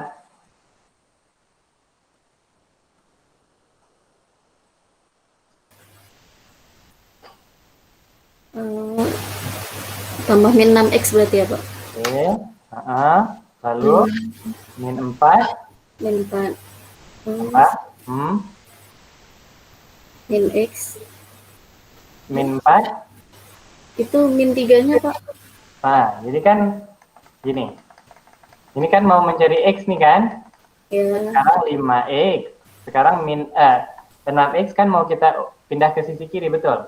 E: Tambah min 6X berarti ya, Pak?
A: Oke. Lalu min 4
E: Min 4.
A: apa?
E: Min X.
A: Min 4.
E: Itu min 3-nya, Pak?
A: Nah, jadi kan gini. Ini kan mau mencari X nih kan?
E: Ya.
A: Sekarang 5X. Sekarang 6X kan mau kita pindah ke sisi kiri, betul?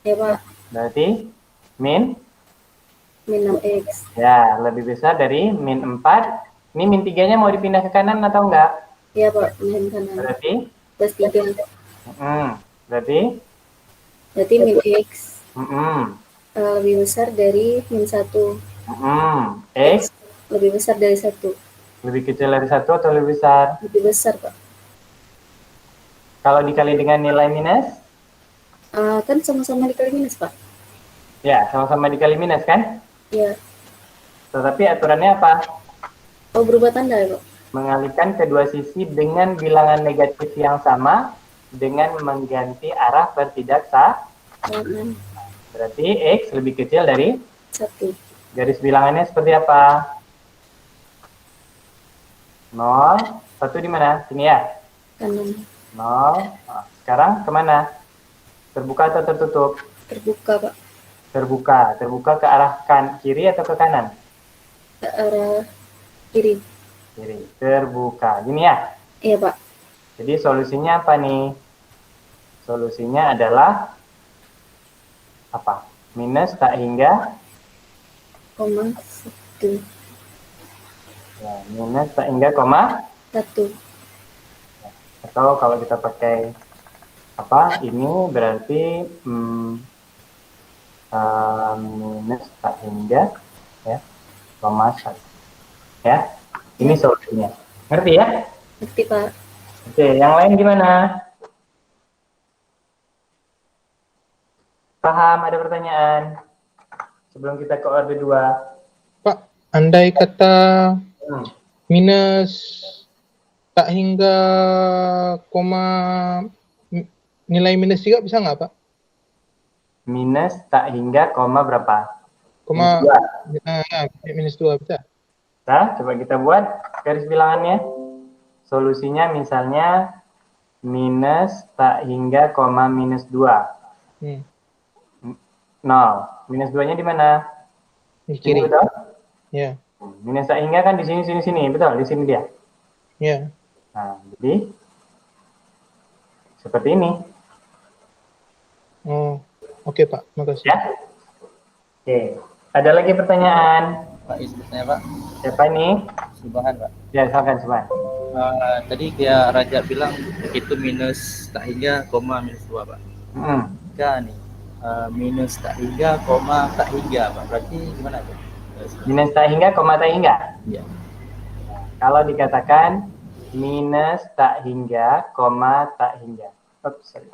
E: Ya, Pak.
A: Berarti min
H: min 6x.
A: Ya, lebih besar dari min 4. Ini min 3-nya mau dipindah ke kanan atau enggak?
H: Iya Pak, min kanan.
A: Berarti?
H: Plus 3.
A: Berarti?
H: Berarti min x
A: Mm-mm.
H: lebih besar dari min 1.
A: X
H: lebih besar dari 1.
A: lebih kecil dari 1 atau lebih besar?
H: Lebih besar Pak.
A: Kalau dikali dengan nilai minus?
H: Kan sama-sama dikali minus Pak.
A: Ya, sama-sama dikali minus kan?
H: Iya.
A: Tetapi aturannya apa?
H: Oh, berubah tanda ya Pak?
A: Mengalihkan kedua sisi dengan bilangan negatif yang sama dengan mengganti arah pertidaksamaan. Berarti X lebih kecil dari
H: 1.
A: Garis bilangannya seperti apa? 0, 1 di mana? Sini ya?
H: Kanan.
A: 0. Nah, sekarang kemana? Terbuka atau tertutup?
H: Terbuka Pak.
A: Terbuka. Terbuka ke arah kiri atau ke kanan?
H: Ke arah kiri.
A: Kiri. Terbuka. Gini ya?
H: Iya Pak.
A: Jadi solusinya apa nih? Solusinya adalah apa? Minus tak hingga
H: 1.
A: Ya, minus tak hingga
H: 1.
A: Atau kalau kita pakai apa? Ini berarti minus tak hingga ya 1. Ya, ini solusinya. Ngerti ya?
H: Ngerti Pak.
A: Oke, yang lain gimana? Paham? Ada pertanyaan? Sebelum kita ke orde 2.
B: Pak, andai kata minus tak hingga koma nilai minus 3 bisa nggak Pak?
A: Minus tak hingga koma berapa?
B: Koma minus 2 bisa?
A: Nah, coba kita buat garis bilangannya. Solusinya misalnya minus tak hingga koma minus 2. 0. Minus 2-nya di mana?
B: Di kiri.
A: Betul?
B: Ya.
A: Minus tak hingga kan di sini, sini. Betul? Di sini dia.
B: Ya.
A: Nah, jadi seperti ini.
B: Oh, oke Pak. Makasih.
A: Ya. Oke. Ada lagi pertanyaan?
C: Pak, izin saya Pak.
A: Siapa ini?
C: Subhan Pak.
A: Ya, silakan Subhan.
C: Tadi kayak Raja bilang itu minus tak hingga koma minus 2 Pak. Jika nih minus tak hingga koma tak hingga Pak, berarti gimana Pak?
A: Minus tak hingga koma tak hingga?
C: Iya.
A: Kalau dikatakan minus tak hingga koma tak hingga. Oops, sorry.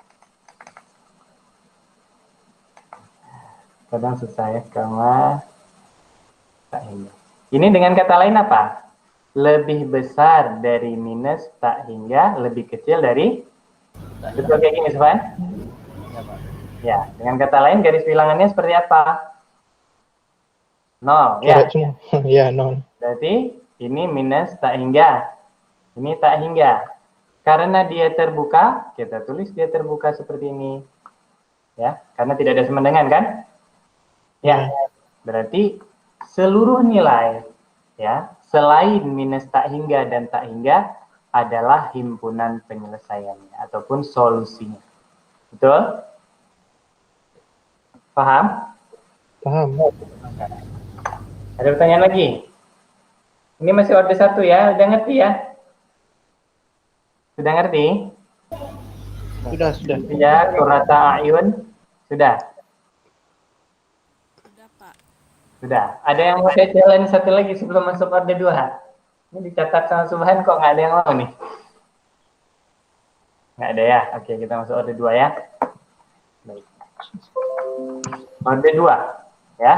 A: Kadang susah ya, koma tak hingga. Ini dengan kata lain apa? Lebih besar dari minus tak hingga, lebih kecil dari? Betul kayak gini, Subhan?
C: Ya, Pak.
A: Ya, dengan kata lain garis bilangannya seperti apa? 0, ya.
B: Ya, 0.
A: Berarti ini minus tak hingga. Ini tak hingga. Karena dia terbuka, kita tulis dia terbuka seperti ini. Ya, karena tidak ada semendengan kan? Ya. Berarti seluruh nilai ya, selain minus tak hingga dan tak hingga adalah himpunan penyelesaiannya ataupun solusinya. Betul? Paham?
B: Paham.
A: Ada pertanyaan lagi? Ini masih orde 1 ya, udah ngerti ya? Sudah ngerti?
B: Sudah.
A: Ya, kurata ayun. Sudah?
I: Sudah, Pak.
A: Sudah. Ada yang mau saya challenge satu lagi sebelum masuk orde 2? Ini dicatat sama Subhan kok nggak ada yang mau nih? Nggak ada ya? Oke, kita masuk orde 2 ya. Baik. Orde 2 ya.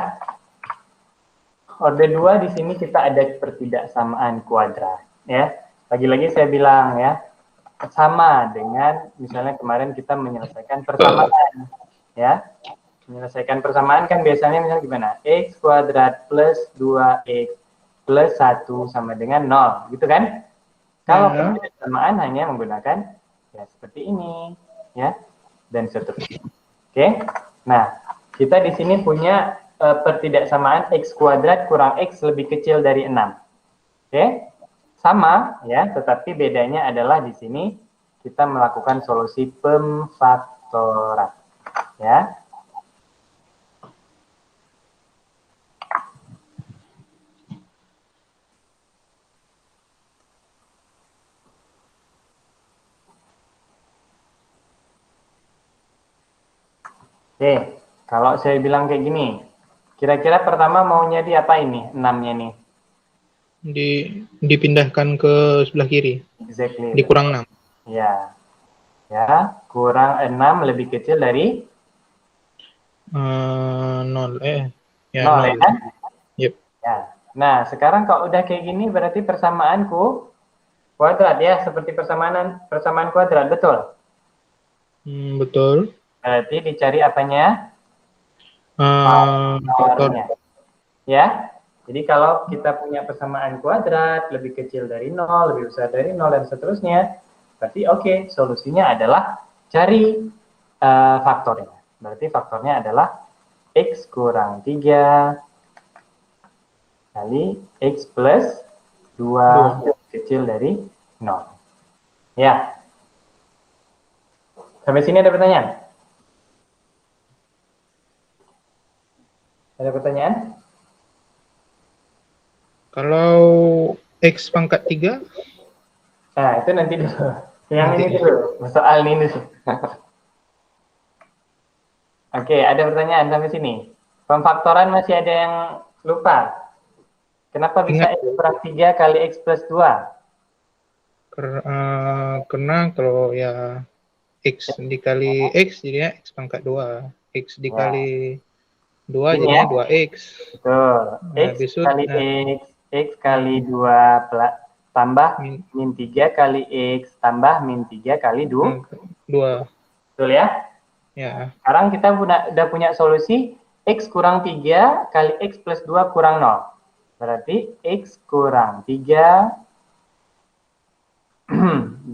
A: Orde 2 di sini kita ada pertidaksamaan kuadrat ya. Lagi-lagi saya bilang ya, sama dengan misalnya kemarin kita menyelesaikan persamaan ya. Menyelesaikan persamaan kan biasanya misalnya gimana? X kuadrat plus 2x plus 1 sama dengan 0, gitu kan? Kalau persamaan hanya menggunakan ya seperti ini ya, dan seterusnya. Oke. Nah, kita di sini punya pertidaksamaan x kuadrat kurang x lebih kecil dari 6. Oke? Sama ya, tetapi bedanya adalah di sini kita melakukan solusi pemfaktoran. Ya. Oke, kalau saya bilang kayak gini, kira-kira pertama maunya di apa ini, 6-nya nih?
B: Dipindahkan ke sebelah kiri,
A: Exactly.
B: dikurang 6.
A: Ya, ya, kurang 6 lebih kecil dari
B: 0 ya
A: 0 ya
B: 0.
A: kan?
B: Yep.
A: Ya. Nah, sekarang kalau udah kayak gini berarti persamaanku kuadrat ya, seperti persamaan kuadrat, betul?
B: Betul.
A: Berarti dicari apanya?
B: Faktor.
A: Faktornya. Ya. Jadi kalau kita punya persamaan kuadrat lebih kecil dari 0, lebih besar dari 0 dan seterusnya, berarti oke, solusinya adalah cari faktornya. Berarti faktornya adalah X kurang 3 kali X plus 2 lebih kecil dari 0. Ya. Sampai sini ada pertanyaan? Ada pertanyaan?
B: Kalau X pangkat 3?
A: Nah, itu nanti dulu. Yang
B: Nanti.
A: ini dulu, soal ini sih. Oke, ada pertanyaan sampai sini. Pemfaktoran masih ada yang lupa. Kenapa bisa
B: Ingat.
A: X kurang 3 kali X plus 2?
B: Karena kalau ya X dikali X jadinya X pangkat 2. X dikali 2
A: Ini
B: jadinya
A: ya?
B: 2X.
A: Betul.
B: Nah,
A: X
B: besok,
A: kali X kali 2 tambah min 3 kali X tambah min 3 kali 2.
B: 2.
A: Betul ya?
B: Ya.
A: Sekarang kita udah punya solusi X kurang 3 kali X plus 2 kurang 0. Berarti X kurang 3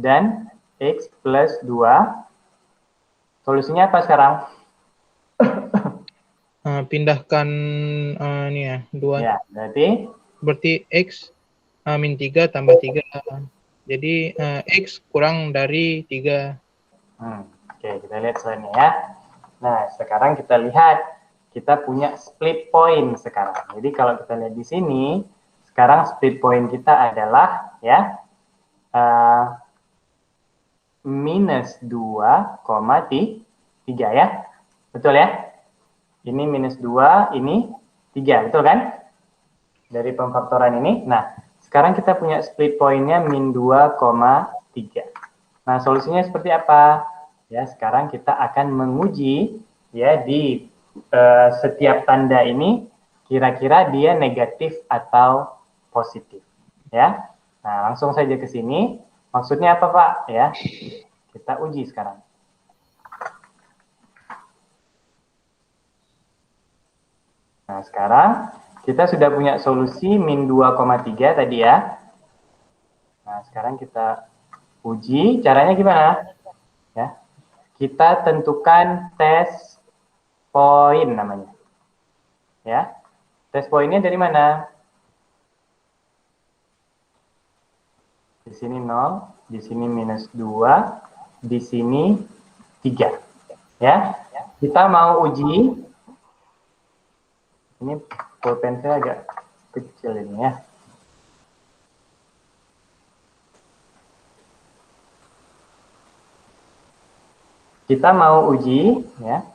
A: dan X plus 2. Solusinya apa sekarang?
B: Pindahkan ini ya, 2.
A: Ya,
B: berarti X min 3 tambah 3. Jadi X kurang dari 3.
A: Oke, kita lihat selanjutnya ya. Nah, sekarang kita lihat kita punya split point sekarang. Jadi kalau kita lihat di sini, sekarang split point kita adalah ya minus 2,3 ya. Betul ya? Ini minus 2, ini 3, betul kan? Dari pemfaktoran ini. Nah, sekarang kita punya split point-nya min 2,3. Nah, solusinya seperti apa? Ya, sekarang kita akan menguji ya di setiap tanda ini kira-kira dia negatif atau positif. Ya. Nah, langsung saja ke sini. Maksudnya apa, Pak? Ya. Kita uji sekarang. Nah, sekarang kita sudah punya solusi min 2,3 tadi ya. Nah, sekarang kita uji. Caranya gimana? Ya. Kita tentukan test point namanya. Ya. Test pointnya dari mana? Di sini 0, di sini minus 2, di sini 3. Ya. Kita mau uji. Ini pulpensil agak kecil ini ya. Kita mau uji ya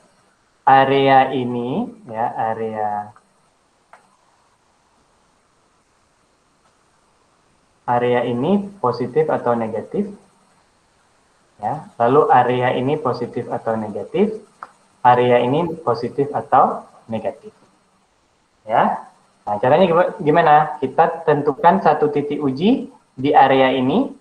A: area ini ya, area ini positif atau negatif ya. Lalu area ini positif atau negatif, area ini positif atau negatif. Ya. Nah, caranya gimana? Kita tentukan satu titik uji di area ini,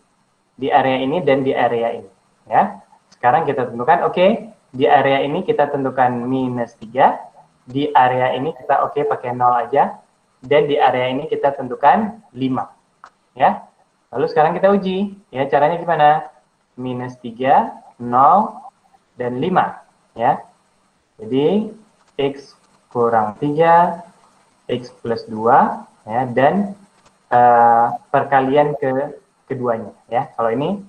A: dan di area ini ya. Sekarang kita tentukan oke, di area ini kita tentukan minus 3, di area ini kita pakai 0 aja, dan di area ini kita tentukan 5. Ya. Lalu sekarang kita uji. Ya, caranya gimana? Minus 3, 0, dan 5. Ya. Jadi, X kurang 3, X plus 2, ya, dan perkalian keduanya. Ya. Kalau ini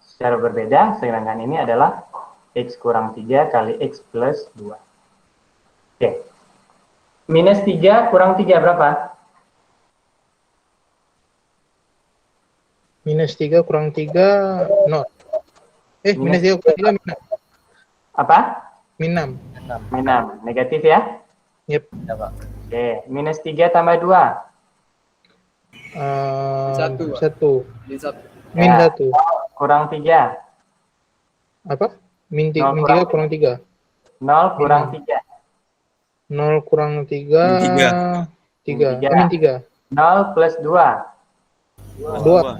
A: secara berbeda, sedangkan ini adalah X kurang 3 kali X plus 2. Oke. Minus 3 kurang 3 berapa?
B: Minus 3 kurang 3, 0. Minus 3 kurang 3, minus.
A: Apa?
B: Min 6.
A: Min 6. Negatif ya?
B: Yep.
C: Ya, Pak.
A: Oke. Minus 3 tambah 2.
B: Satu. Min
A: Ya.
B: 1.
A: Kurang 3.
B: Apa? Min 3
A: kurang
B: kurang 3.
A: 0 kurang
B: Min
A: 3.
B: 0 kurang 3.
G: Min 3.
B: 3.
A: Min
B: Min 3.
A: 0 plus 2.
B: 2.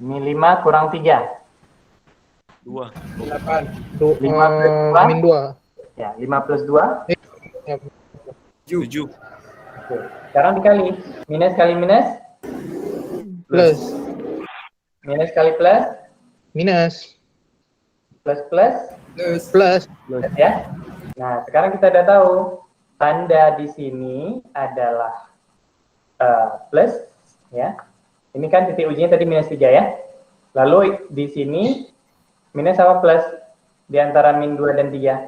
A: Min 5 kurang 3.
G: 2.
A: 5 plus 2.
B: Min 2.
A: Ya, 5 plus 2.
G: 7.
A: Oke. Sekarang dikali. Minus kali minus.
B: Plus.
A: Minus kali plus.
B: Minus.
A: Plus plus.
B: Plus.
A: Plus ya. Nah, sekarang kita udah tahu tanda di sini adalah plus ya. Ini kan titik ujinya tadi minus 3 ya. Lalu di sini minus apa plus di antara min 2 dan 3?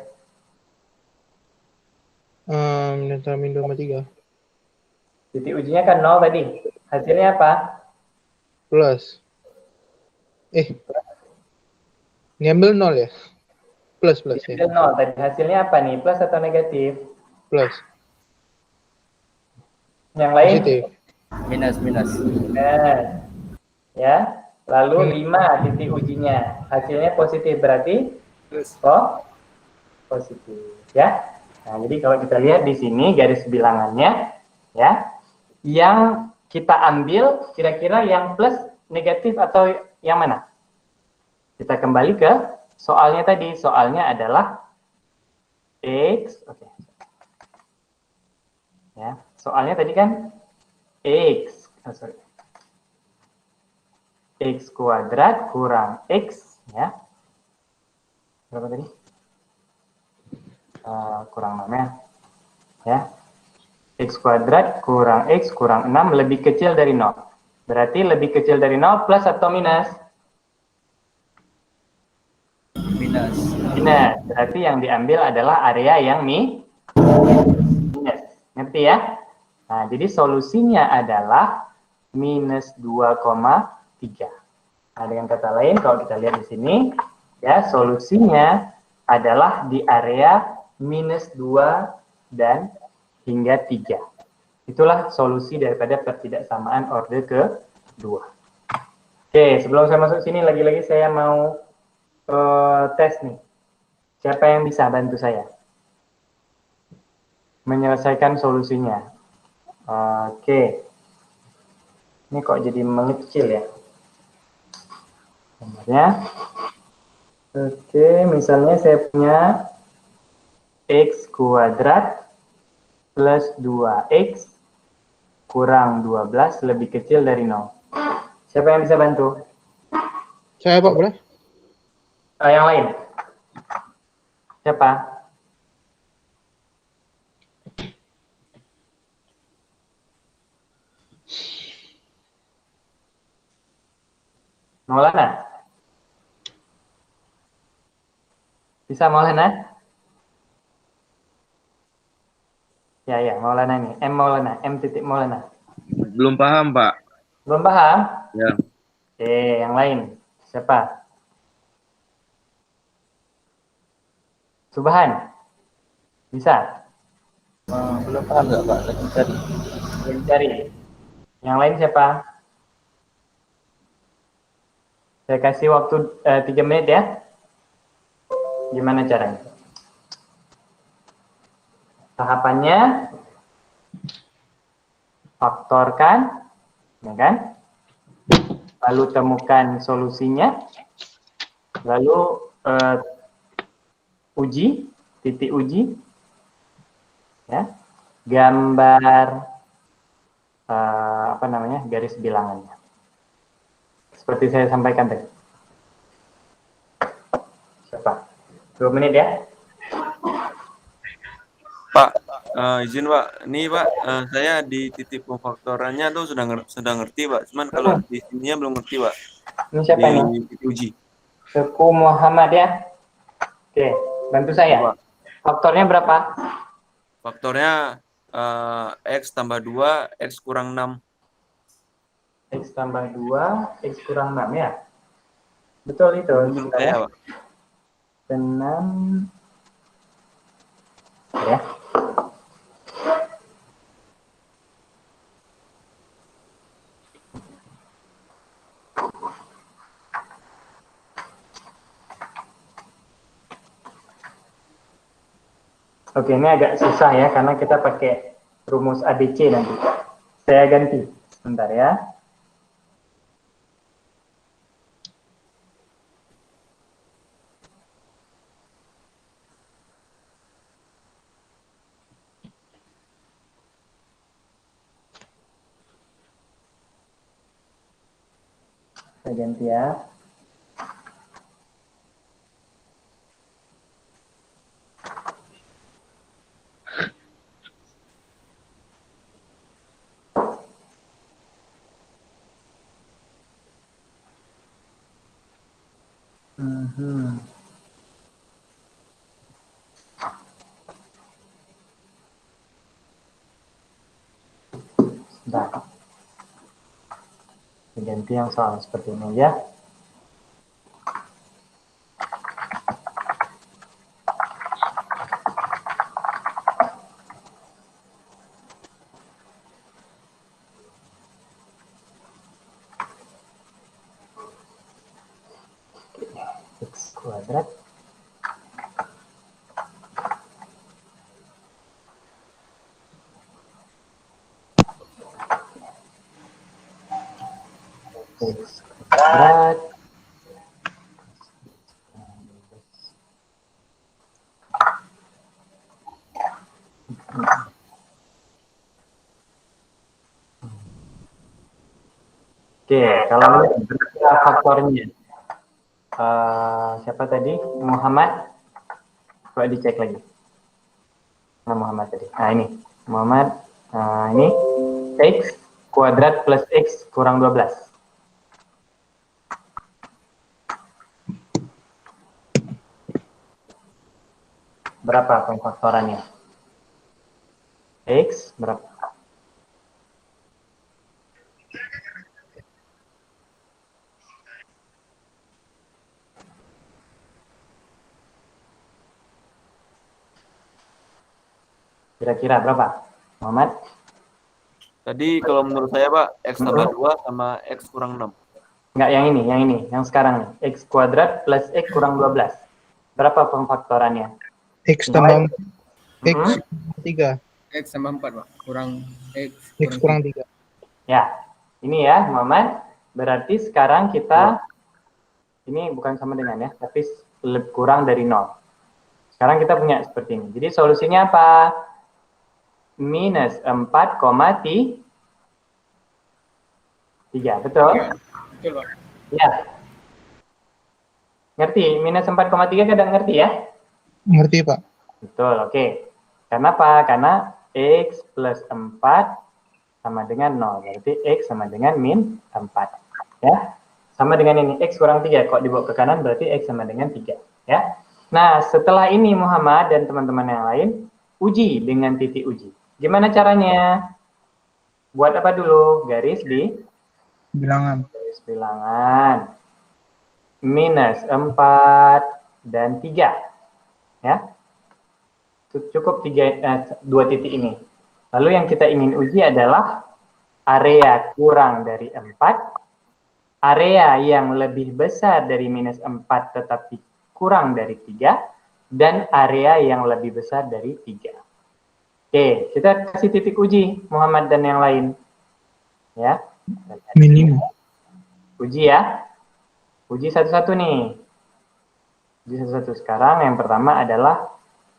B: Antara min 2 sama 3.
A: Titik ujinya kan 0 tadi. Hasilnya apa?
B: Plus. Ini ambil 0 ya? Plus ya.
A: Hasil 0 tadi. Hasilnya apa nih? Plus atau negatif?
B: Plus.
A: Yang lain?
B: Positif.
C: Minus.
A: Minus. Ya. Lalu 5 titik ujinya. Hasilnya positif berarti positif ya. Nah, jadi kalau kita lihat di sini garis bilangannya ya, yang kita ambil kira-kira yang plus, negatif atau yang mana? Kita kembali ke soalnya tadi. Soalnya adalah X, oke. Ya, soalnya tadi kan X, X kuadrat kurang X ya. Berapa tadi? Kurang 6 ya. X kuadrat kurang X kurang 6 lebih kecil dari 0. Berarti lebih kecil dari 0 plus atau minus?
C: Minus.
A: Minus. Berarti yang diambil adalah area yang minus. Ngerti ya? Nah, jadi solusinya adalah minus 2,3. Ada yang kata lain kalau kita lihat di sini ya, solusinya adalah di area minus 2 dan hingga 3. Itulah solusi daripada pertidaksamaan orde kedua. Oke, sebelum saya masuk sini, lagi-lagi saya mau tes nih. Siapa yang bisa bantu saya menyelesaikan solusinya? Oke. Ini kok jadi mengecil ya gambarnya. Oke, misalnya saya punya X kuadrat plus 2X kurang 12 lebih kecil dari 0. Siapa yang bisa bantu?
B: Saya Pak, boleh?
A: Yang lain? Siapa? Maulana? Bisa Maulana? Ya, Maulana nih. M titik Maulana.
G: Belum paham, Pak.
A: Belum paham?
G: Ya.
A: Oke, yang lain. Siapa? Subhan? Bisa?
C: Belum paham nggak, Pak? Lagi cari.
A: Belum cari. Yang lain siapa? Saya kasih waktu 3 menit ya. Gimana caranya? Tahapannya faktorkan, ya kan? Lalu temukan solusinya, lalu uji, titik uji, ya, gambar garis bilangannya. Seperti saya sampaikan tadi. Siapa? 2 menit ya.
G: Pak, izin Pak. Ini Pak, saya di titik pemfaktorannya tuh sudah ngerti Pak. Cuman kalau di sininya belum ngerti Pak.
A: Ini siapa
G: Di
A: ini?
G: titik uji.
A: Teguh Muhammad ya. Oke, bantu saya.
G: Pak.
A: Faktornya berapa?
G: Faktornya X tambah 2, X kurang 6.
A: X tambah 2, X kurang 6 ya. Betul itu.
G: Menurut saya Pak.
A: 6. Ya. Oke, ini agak susah ya karena kita pakai rumus ABC nanti. Saya ganti. Sebentar ya. Saya ganti ya. Sebentar. Ganti yang soal seperti ini ya. X kuadrat X kuadrat Oke, kalau berapa faktornya? Siapa tadi? Muhammad. Coba dicek lagi. Nah, Muhammad tadi. Nah, ini. Muhammad. Ini. X kuadrat plus X kurang 12. Berapa pemfaktorannya? X berapa? Kira-kira berapa, Muhammad?
G: Tadi kalau menurut saya Pak, X tambah 2 sama X kurang 6.
A: Enggak, yang sekarang nih. X kuadrat plus X kurang 12. Berapa pemfaktorannya?
B: X tambah 4. X 3.
I: X tambah 4, Pak. Kurang
B: X kurang 3.
A: Ya, ini ya, Muhammad. Berarti sekarang kita, ini bukan sama dengan ya, tapi kurang dari 0. Sekarang kita punya seperti ini. Jadi solusinya apa? Minus 4,3. Betul?
I: Betul, Pak.
A: Ya. Ngerti? Minus 4,3 kadang ngerti ya?
B: Ngerti, Pak.
A: Betul, oke. Kenapa? Karena X plus 4 sama dengan 0. Berarti X sama dengan min 4. Ya. Sama dengan ini, X kurang 3. Kok dibawa ke kanan berarti X sama dengan 3. Ya. Nah, setelah ini Muhammad dan teman-teman yang lain, uji dengan titik uji. Gimana caranya? Buat apa dulu? Garis di
B: Bilangan.
A: garis bilangan. Minus 4 dan 3. Ya. Cukup 2 titik ini. Lalu yang kita ingin uji adalah area kurang dari 4, area yang lebih besar dari minus 4 tetapi kurang dari 3, dan area yang lebih besar dari 3. Oke, kita kasih titik uji, Muhammad dan yang lain. Ya.
B: Minim.
A: Uji ya. Uji satu-satu nih. Uji satu-satu. Sekarang yang pertama adalah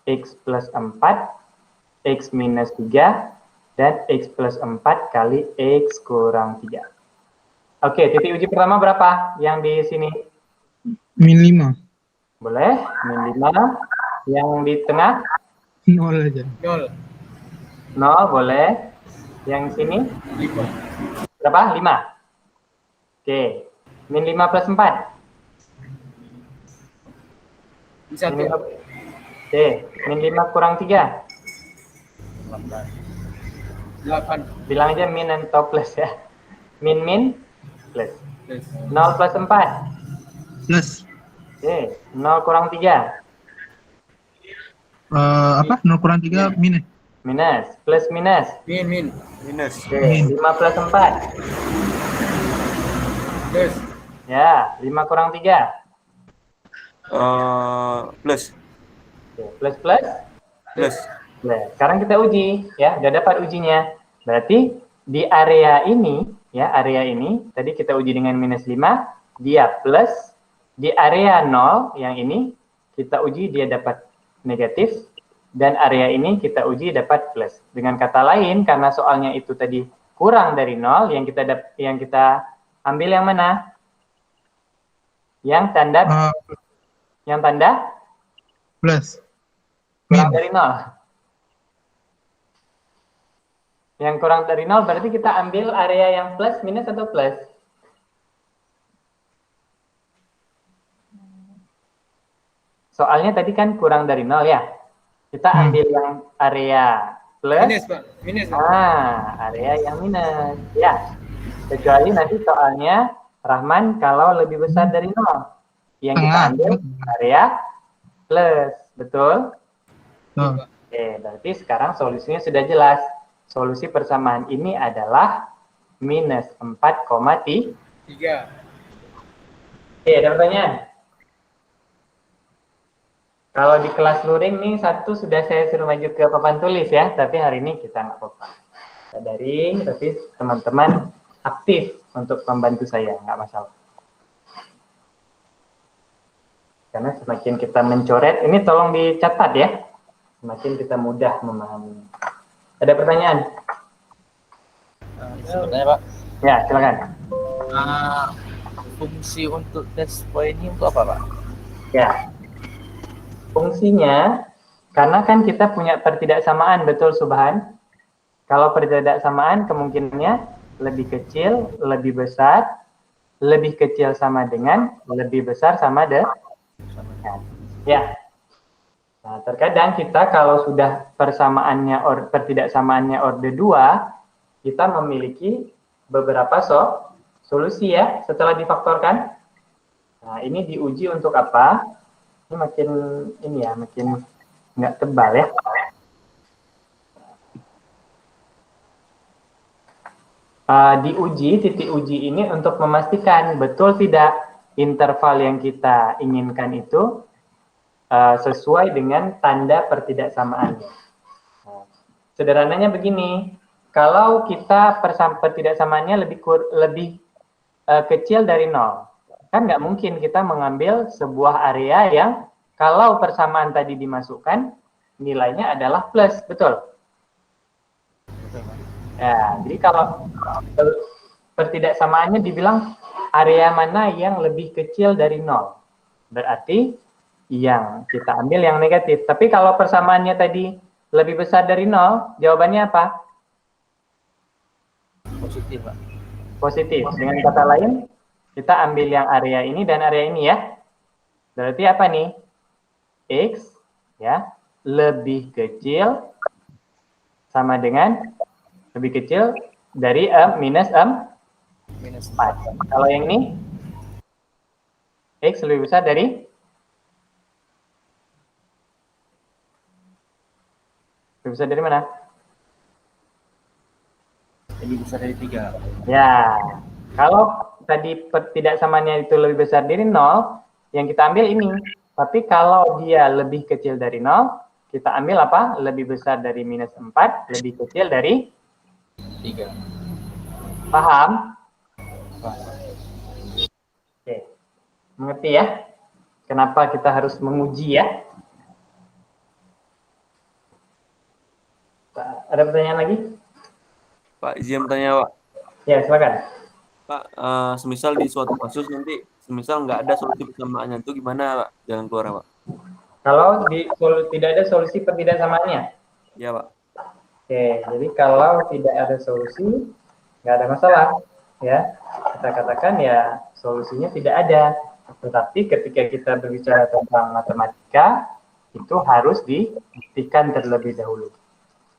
A: X plus 4, X minus 3, dan X plus 4 kali X kurang 3. Oke, titik uji pertama berapa yang di sini?
B: Min 5.
A: Boleh, min 5. Yang di tengah?
B: 0 aja.
I: 0.
A: 0, boleh. Yang sini?
I: 5.
A: Berapa? 5. Oke, min 5 plus 4.
I: 1.
A: Oke, min 5 kurang 3.
I: 8.
A: Bilang aja min atau plus ya. Min plus. 0 plus 4.
B: Plus.
A: Oke, 0 kurang 3.
B: Apa? 0 kurang 3 minus.
A: Minus. Plus minus.
I: Min.
G: Minus.
A: Oke, 5 plus 4.
I: Plus.
A: Ya, 5 kurang 3.
G: Plus.
A: Oke, plus plus.
G: Plus.
A: Nah, sekarang kita uji, ya, udah dapat ujinya. Berarti di area ini, ya, area ini, tadi kita uji dengan minus 5, dia plus. Di area 0, yang ini, kita uji dia dapat negatif. Dan area ini kita uji dapat plus. Dengan kata lain, karena soalnya itu tadi kurang dari 0, yang kita ambil yang mana? Yang tanda
B: Plus.
A: kurang
B: Min.
A: dari 0. Yang kurang dari 0 berarti kita ambil area yang plus, minus, atau plus? Soalnya tadi kan kurang dari 0 ya. Kita ambil yang area plus.
I: Minus, Pak. Minus, Pak.
A: Area yang minus. Ya. Kecuali nanti soalnya, Rahman, kalau lebih besar dari 0. Yang kita ambil area plus. Betul? Oke, berarti sekarang solusinya sudah jelas. Solusi persamaan ini adalah minus 4,3.
I: 3.
A: Oke, ada pertanyaan? Kalau di kelas luring nih, satu sudah saya suruh maju ke papan tulis ya, tapi hari ini kita nggak apa-apa. Kita daring, tapi teman-teman aktif untuk membantu saya, nggak masalah. Karena semakin kita mencoret, ini tolong dicatat ya, semakin kita mudah memahami. Ada pertanyaan?
C: Sebenarnya Pak,
A: Ya, silakan.
C: fungsi untuk test point ini untuk apa Pak?
A: Ya, fungsinya, karena kan kita punya pertidaksamaan, betul Subhan? Kalau pertidaksamaan kemungkinannya lebih kecil, lebih besar, lebih kecil sama dengan, lebih besar sama dengan. Ya. Nah, terkadang kita kalau sudah persamaannya pertidaksamaannya orde 2, kita memiliki beberapa solusi ya setelah difaktorkan. Nah, ini diuji untuk apa? Ini makin nggak tebal ya. Diuji, titik uji ini untuk memastikan betul tidak interval yang kita inginkan itu sesuai dengan tanda pertidaksamaannya. Nah, sederhananya begini, kalau kita pertidaksamaannya lebih kecil dari 0, kan nggak mungkin kita mengambil sebuah area yang kalau persamaan tadi dimasukkan, nilainya adalah plus, betul? Ya, jadi kalau pertidaksamaannya dibilang area mana yang lebih kecil dari 0, berarti yang kita ambil yang negatif. Tapi kalau persamaannya tadi lebih besar dari 0, jawabannya apa?
C: Positif Pak.
A: Positif. Dengan kata lain, kita ambil yang area ini dan area ini ya. Berarti apa nih? X ya lebih kecil sama dengan lebih kecil dari minus 4. Kalau yang ini X lebih besar dari mana?
C: Lebih besar dari 3.
A: Ya, kalau tadi pertidaksamaannya itu lebih besar dari 0, yang kita ambil ini. Tapi kalau dia lebih kecil dari 0, kita ambil apa? Lebih besar dari minus 4, lebih kecil dari
C: 3.
A: Paham? Oke. Mengerti ya? Kenapa kita harus menguji ya? Ada pertanyaan lagi?
G: Pak, izin bertanya Pak.
A: Ya, silakan.
G: Pak, semisal di suatu kasus nanti, semisal nggak ada solusi persamaannya, itu gimana Pak? Jalan keluar Pak?
A: Kalau tidak ada solusi pertidaksamaannya?
G: Ya Pak.
A: Oke, jadi kalau tidak ada solusi, nggak ada masalah. Ya, kita katakan ya solusinya tidak ada. Tetapi ketika kita berbicara tentang matematika, itu harus dibuktikan terlebih dahulu.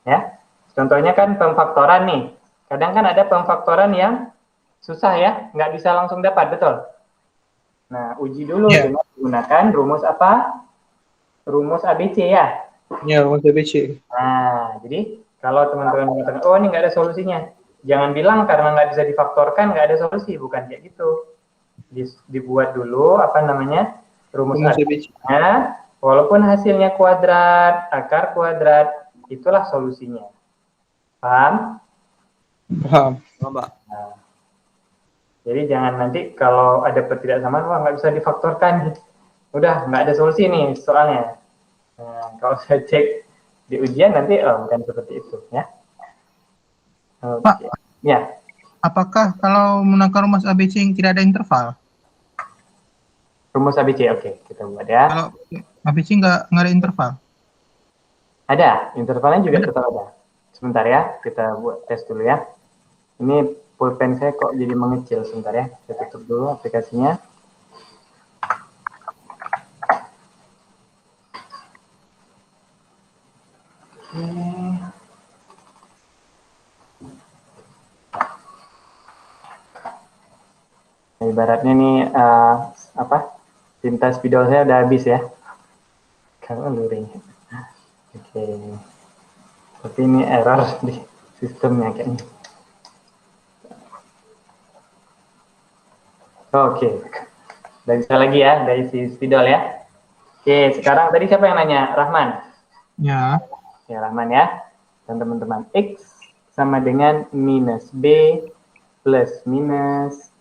A: Ya, contohnya kan pemfaktoran nih. Kadang kan ada pemfaktoran yang susah ya, nggak bisa langsung dapat, betul? Nah, uji dulu dengan menggunakan rumus apa? Rumus ABC ya.
B: Ya, rumus ABC.
A: Nah, jadi kalau teman-teman mengatakan, oh ini nggak ada solusinya, jangan bilang karena nggak bisa difaktorkan nggak ada solusi, bukan kayak gitu. Dibuat dulu apa namanya rumus
B: Rumus ABC.
A: ABC-nya, walaupun hasilnya kuadrat, akar kuadrat, itulah solusinya. Paham?
B: Paham.
G: Mbak.
A: Nah, jadi jangan nanti kalau ada ketidaksamaan, wah nggak bisa difaktorkan, udah nggak ada solusi nih soalnya. Nah, kalau saya cek di ujian nanti bukan seperti itu ya.
B: Pak,
A: Ya.
B: apakah kalau menggunakan rumus ABC yang tidak ada interval?
A: Rumus ABC, oke, kita buat ya.
B: Kalau ABC nggak ada interval?
A: Ada, intervalnya juga tetap ada. Sebentar ya, kita buat tes dulu ya. Ini pulpen saya kok jadi mengecil, sebentar ya. Saya tutup dulu aplikasinya. Nah, ibaratnya nih tinta spidol saya udah habis ya. Kalau luring. Oke. Tapi ini error di sistemnya kayaknya. Oke. Udah bisa lagi ya dari si spidol ya. Oke, sekarang tadi siapa yang nanya? Rahman.
B: Ya.
A: Ya, Rahman ya. Dan teman-teman, X sama dengan minus B plus minus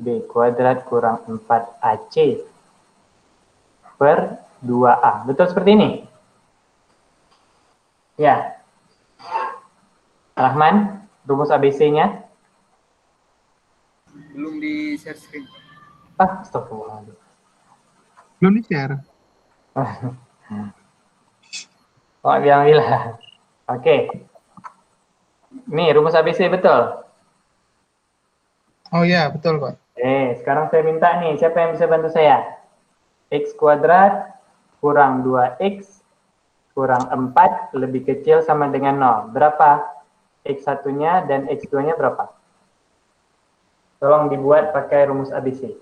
A: B kuadrat kurang 4AC per 2A. Betul seperti ini? Ya. Rahman, rumus ABC-nya?
I: Belum di share screen.
A: Astagfirullahaladzim.
B: Belum di-share.
A: Oh, bilang. Oke. Nih, rumus ABC betul?
B: Oh ya, betul Pak.
A: Sekarang saya minta nih, siapa yang bisa bantu saya? X kuadrat kurang 2X kurang 4 lebih kecil sama dengan 0. Berapa? X1-nya dan X2-nya berapa? Tolong dibuat pakai rumus ABC.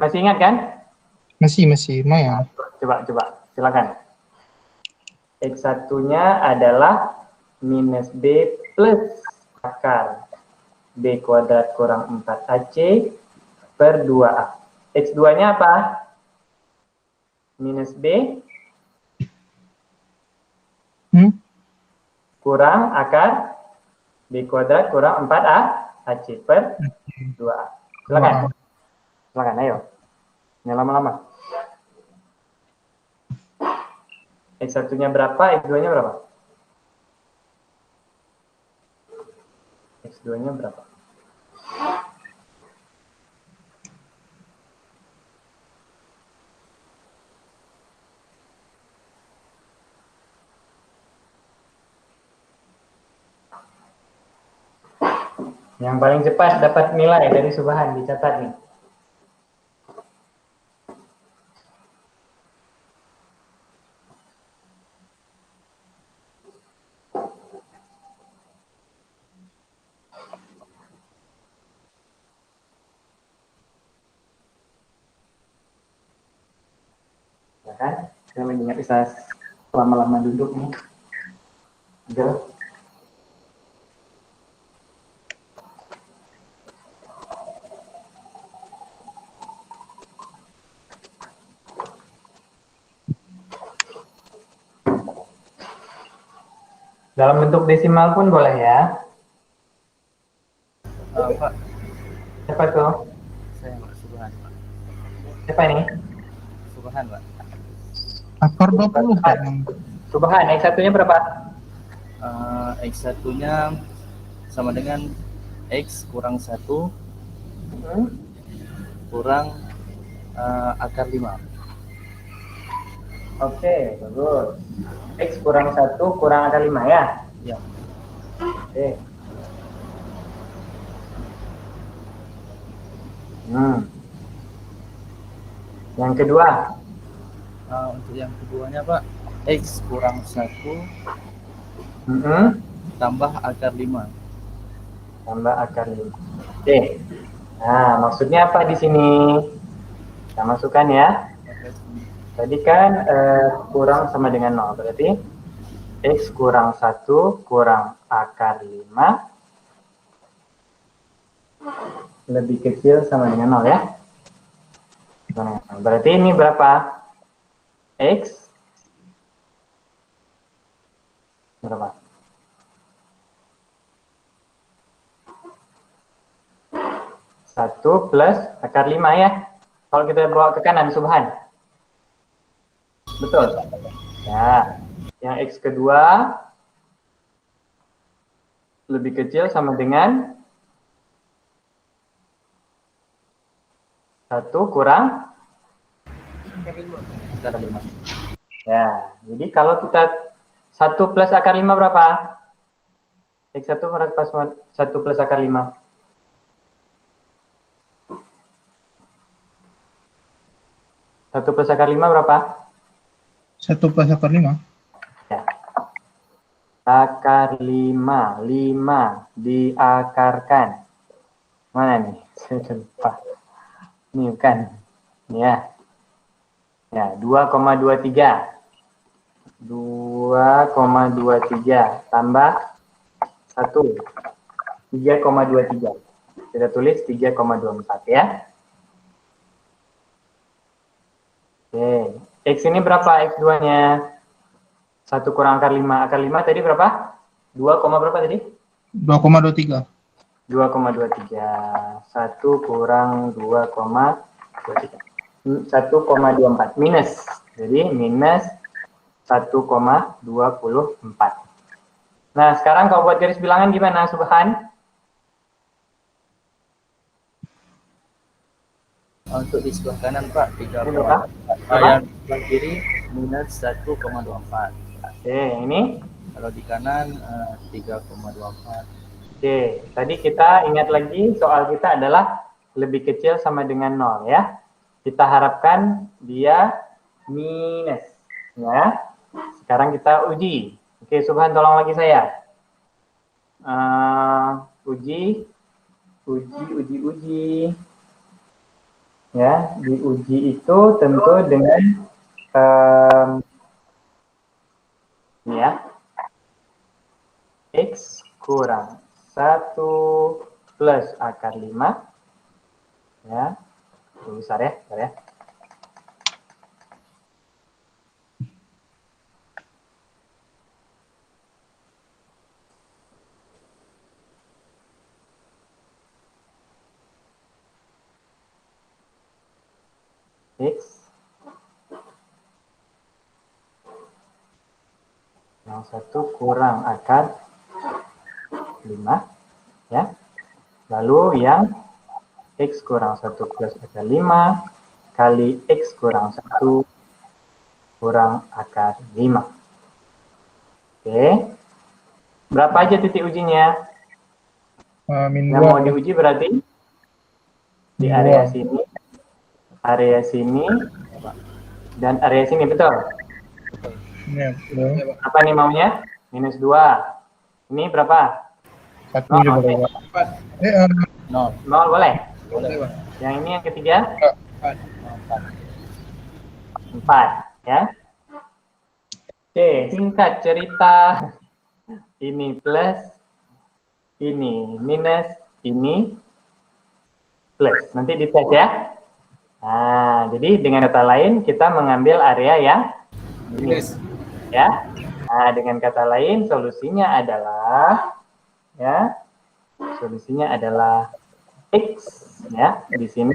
A: Masih ingat kan?
B: Masih, lumayan.
A: Coba, silakan. X1-nya adalah minus B plus akar B kuadrat kurang 4AC per 2A. X2-nya apa? Minus B kurang akar B kuadrat kurang 4AC per 2A. Silakan. Silakan, ayo. Jangan lama-lama. X1-nya berapa, X2-nya berapa? X2-nya berapa? Yang paling cepat dapat nilai dari Subhan, dicatat nih. Ya kan? Saya lagi nggak bisa lama-lama duduk nih. Udah. Dalam bentuk desimal pun boleh ya.
C: Pak,
A: Siapa tuh?
C: saya Pak Subhan, Pak.
A: Siapa ini?
C: Subhan, Pak.
B: Akar 20 Pak.
A: Subhan, X1-nya berapa?
C: X1-nya sama dengan X kurang 1 kurang akar 5.
A: Oke, bagus. X kurang 1 kurang akar 5 ya?
C: Ya.
A: Oke. Yang kedua?
C: Untuk yang keduanya Pak, X kurang 1 tambah akar 5.
A: tambah akar 5. Oke. Nah, maksudnya apa di sini? Kita masukkan ya. Tadi kan kurang sama dengan 0. Berarti X kurang 1 kurang akar 5 lebih kecil sama dengan 0 ya. Berarti ini berapa? X berapa? 1 plus akar 5 ya. Kalau kita bawa ke kanan, subhan. Betul. Ya, yang X kedua lebih kecil sama dengan 1 kurang
C: Akar 5.
A: ya. Jadi kalau kita 1 plus akar 5 berapa? X1 berapa? 1 plus akar 5. 1 plus akar 5 berapa?
B: 1 plus akar 5.
A: Ya. Akar 5. 5 diakarkan. Mana nih? Saya lupa. Ini bukan. Ya. Ya, 2,23. 2,23 tambah 1. 3,23. Kita tulis 3,24 ya. Oke. X ini berapa X2-nya? 1 kurang akar 5. Akar 5 tadi berapa? 2, berapa tadi?
B: 2,23.
A: 2,23. 1 kurang 2,23. 1,24 minus. Jadi minus 1,24. Nah, sekarang kalau buat garis bilangan gimana, Subhan?
C: Untuk di sebelah kanan Pak 3.
A: Ini berapa?
C: Yang sebelah kiri minus 1,24.
A: Oke, ini.
C: Kalau di kanan 3,24.
A: Oke, tadi kita ingat lagi soal kita adalah lebih kecil sama dengan 0 ya. Kita harapkan dia minus ya. Sekarang kita uji. Oke, Subhan tolong lagi saya. Uji. Ya, diuji itu tentu dengan ini ya. X kurang 1 plus akar 5 ya. Itu besar ya, bentar ya. X yang 1 kurang akar 5 ya. Lalu yang X kurang 1 plus akar 5 kali X kurang 1 kurang akar 5. Oke. Berapa aja titik ujinya?
B: Min
A: Yang
B: 2.
A: mau diuji berarti di area sini, area sini, dan area sini, betul?
B: Ya, betul.
A: Apa nih maunya? Minus 2. Ini berapa?
B: 1
A: Nol,
B: juga
A: oke.
B: Pak.
C: 0.
A: 0 boleh?
I: Boleh, Pak.
A: Yang ini yang ketiga? 4 ya. Oke, singkat cerita. Ini plus, ini minus, ini plus. Nanti dites ya. Nah, jadi dengan kata lain kita mengambil area yang minus ya. Nah, dengan kata lain solusinya adalah ya. Solusinya adalah X ya. Di sini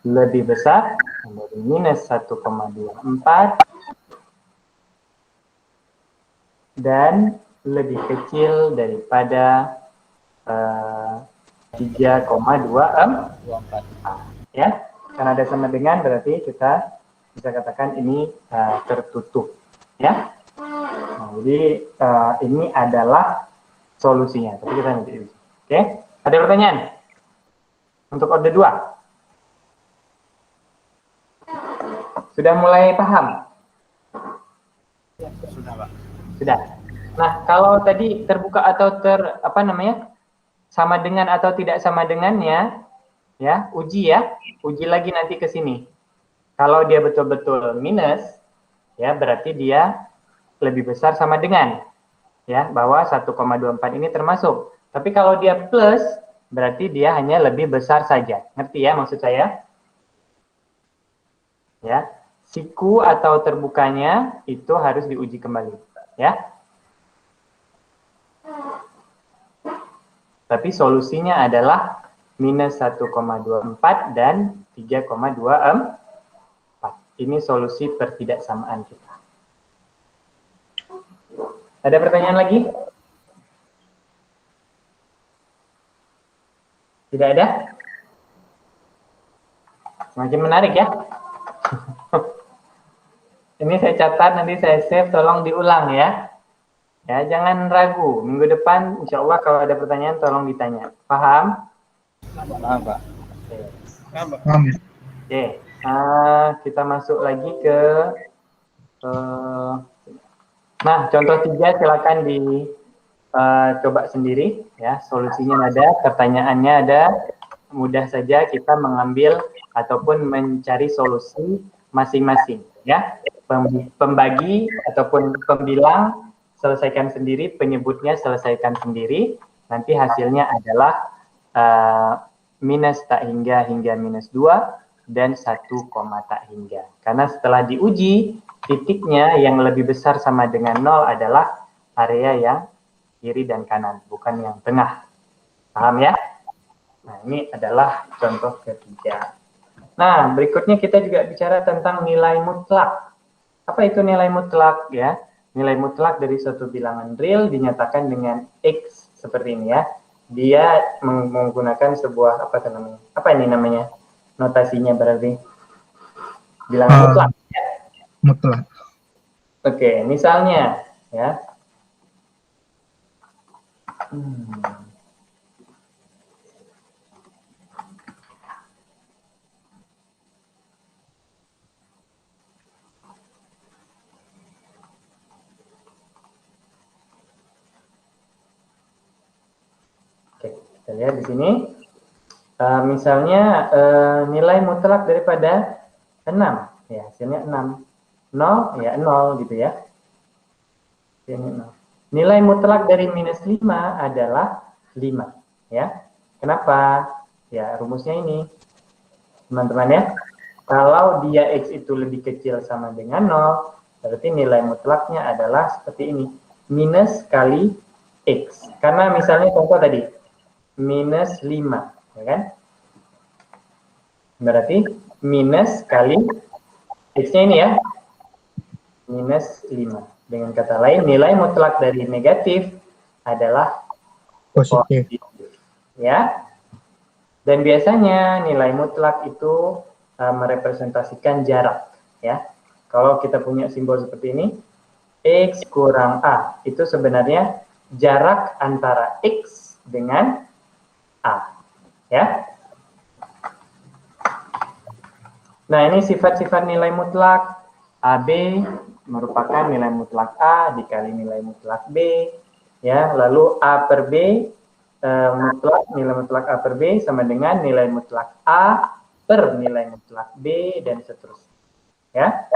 A: lebih besar dari minus 1,24 dan lebih kecil daripada 3,24 ya. Karena ada sama dengan berarti kita bisa katakan ini tertutup ya. Nah, jadi ini adalah solusinya. Tapi kita nanti uji. Oke, ada pertanyaan untuk orde 2? Sudah mulai paham?
C: Sudah Pak.
A: Sudah. Nah, kalau tadi terbuka atau sama dengan atau tidak sama dengannya, ya, uji lagi nanti ke sini. Kalau dia betul-betul minus, ya berarti dia lebih besar sama dengan, ya, bahwa 1,24 ini termasuk. Tapi kalau dia plus, berarti dia hanya lebih besar saja. Ngerti ya maksud saya? Ya, siku atau terbukanya itu harus diuji kembali, ya. Tapi solusinya adalah minus 1,24 dan 3,24. Ini solusi pertidaksamaan kita. Ada pertanyaan lagi? Tidak ada? Semakin menarik ya. Ini saya catat, nanti saya save, tolong diulang ya. Ya, jangan ragu. Minggu depan, insya Allah kalau ada pertanyaan, tolong ditanya. Paham?
C: Paham, Pak.
B: Paham ya?
A: Oke. Kita masuk lagi ke... nah, contoh 3 silakan coba sendiri. Ya, solusinya ada, pertanyaannya ada. Mudah saja kita mengambil ataupun mencari solusi masing-masing. Ya, pembagi ataupun pembilang selesaikan sendiri, penyebutnya selesaikan sendiri, nanti hasilnya adalah minus tak hingga minus 2 dan 1, tak hingga. Karena setelah diuji, titiknya yang lebih besar sama dengan 0 adalah area yang kiri dan kanan, bukan yang tengah. Paham ya? Nah, ini adalah contoh ketiga. Nah, berikutnya kita juga bicara tentang nilai mutlak. Apa itu nilai mutlak ya? Nilai mutlak dari suatu bilangan real dinyatakan dengan X seperti ini ya. Dia menggunakan sebuah apa ini namanya? Notasinya berarti bilangan mutlak. Ya?
B: Mutlak.
A: Oke, misalnya ya. Kita lihat di sini, misalnya nilai mutlak daripada 6, ya hasilnya 6, 0 ya 0 gitu ya. Ini 0. Nilai mutlak dari minus 5 adalah 5, ya. Kenapa? Ya rumusnya ini, teman-teman ya. Kalau dia X itu lebih kecil sama dengan 0, berarti nilai mutlaknya adalah seperti ini, minus kali X. Karena misalnya contoh tadi, minus 5, ya kan? Berarti minus kali X-nya ini ya, minus 5. Dengan kata lain, nilai mutlak dari negatif adalah positif. Ya. Dan biasanya nilai mutlak itu merepresentasikan jarak. Ya. Kalau kita punya simbol seperti ini, X kurang A, itu sebenarnya jarak antara X dengan A, ya. Nah, ini sifat-sifat nilai mutlak. AB merupakan nilai mutlak A dikali nilai mutlak B, ya. Lalu A per B, nilai mutlak A per B sama dengan nilai mutlak A per nilai mutlak B, dan seterusnya, ya.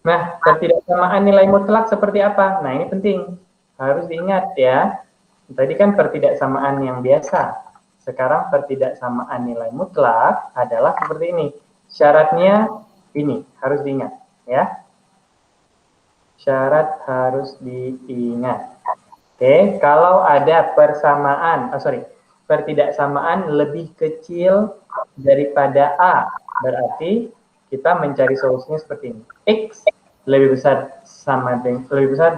A: Nah, pertidaksamaan nilai mutlak seperti apa? Nah, ini penting, harus diingat ya. Tadi kan pertidaksamaan yang biasa. Sekarang pertidaksamaan nilai mutlak adalah seperti ini. Syaratnya ini, harus diingat ya. Syarat harus diingat. Oke, kalau ada pertidaksamaan lebih kecil daripada A, berarti kita mencari solusinya seperti ini. X lebih besar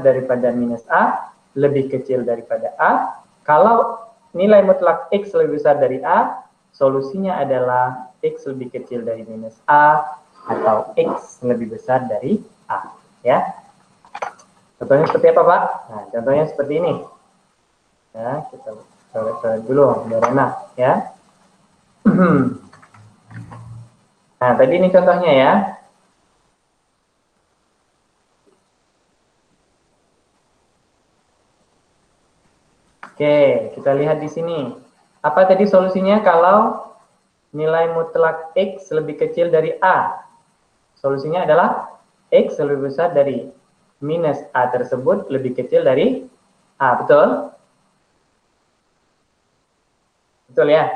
A: daripada minus A, lebih kecil daripada A. Kalau nilai mutlak X lebih besar dari A, solusinya adalah X lebih kecil dari minus A atau X lebih besar dari A, ya. Contohnya seperti apa, Pak? Nah, contohnya seperti ini. Ya, kita coret dulu biar enak, ya. Nah, tadi ini contohnya ya. Oke, kita lihat di sini. Apa tadi solusinya kalau nilai mutlak X lebih kecil dari A? Solusinya adalah X lebih besar dari minus A tersebut lebih kecil dari A, betul? Betul ya?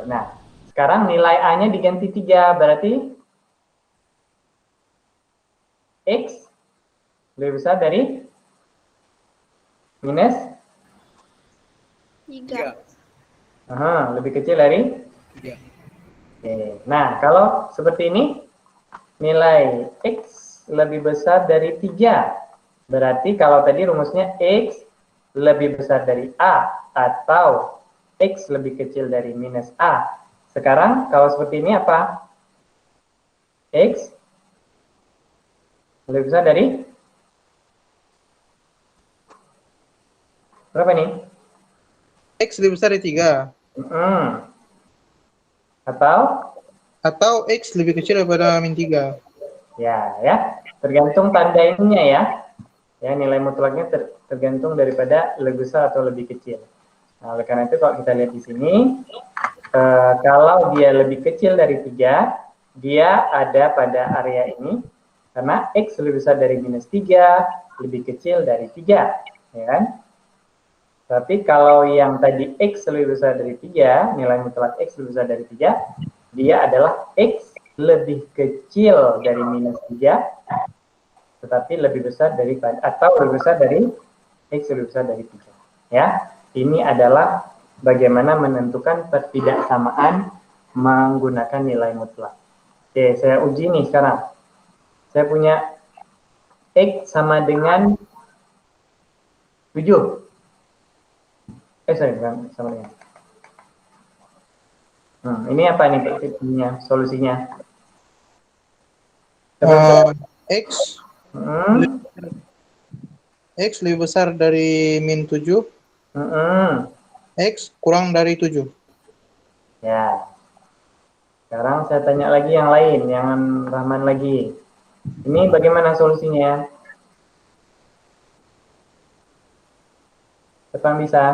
A: Nah, sekarang nilai A-nya diganti 3, berarti X lebih besar dari minus
E: 3.
A: lebih kecil dari
I: 3.
A: Oke. Nah, kalau seperti ini nilai X lebih besar dari 3. Berarti kalau tadi rumusnya X lebih besar dari A atau X lebih kecil dari minus A. Sekarang kalau seperti ini apa? X lebih besar dari berapa nih?
B: X lebih besar dari 3.
A: Atau
B: X lebih kecil daripada min 3.
A: ya, tergantung tanda ininya ya. Ya, nilai mutlaknya tergantung daripada lebih besar atau lebih kecil. Nah, oleh karena itu kalau kita lihat di sini, kalau dia lebih kecil dari 3, dia ada pada area ini, karena X lebih besar dari minus 3, lebih kecil dari 3, ya kan? Tapi kalau yang tadi X lebih besar dari 3, nilai mutlak X lebih besar dari 3, dia adalah X lebih kecil dari minus 3, tetapi lebih besar dari atau lebih besar dari X lebih besar dari 3. Ya, ini adalah bagaimana menentukan pertidaksamaan menggunakan nilai mutlak. Oke, saya uji nih sekarang. Saya punya X sama dengan 7. Sorry, bukan sama dengan. Ini apa nih solusinya?
B: X X lebih besar dari min 7. X kurang dari 7.
A: Ya. Sekarang saya tanya lagi yang lain, yang Rahman lagi. Ini bagaimana solusinya? Siapa yang bisa?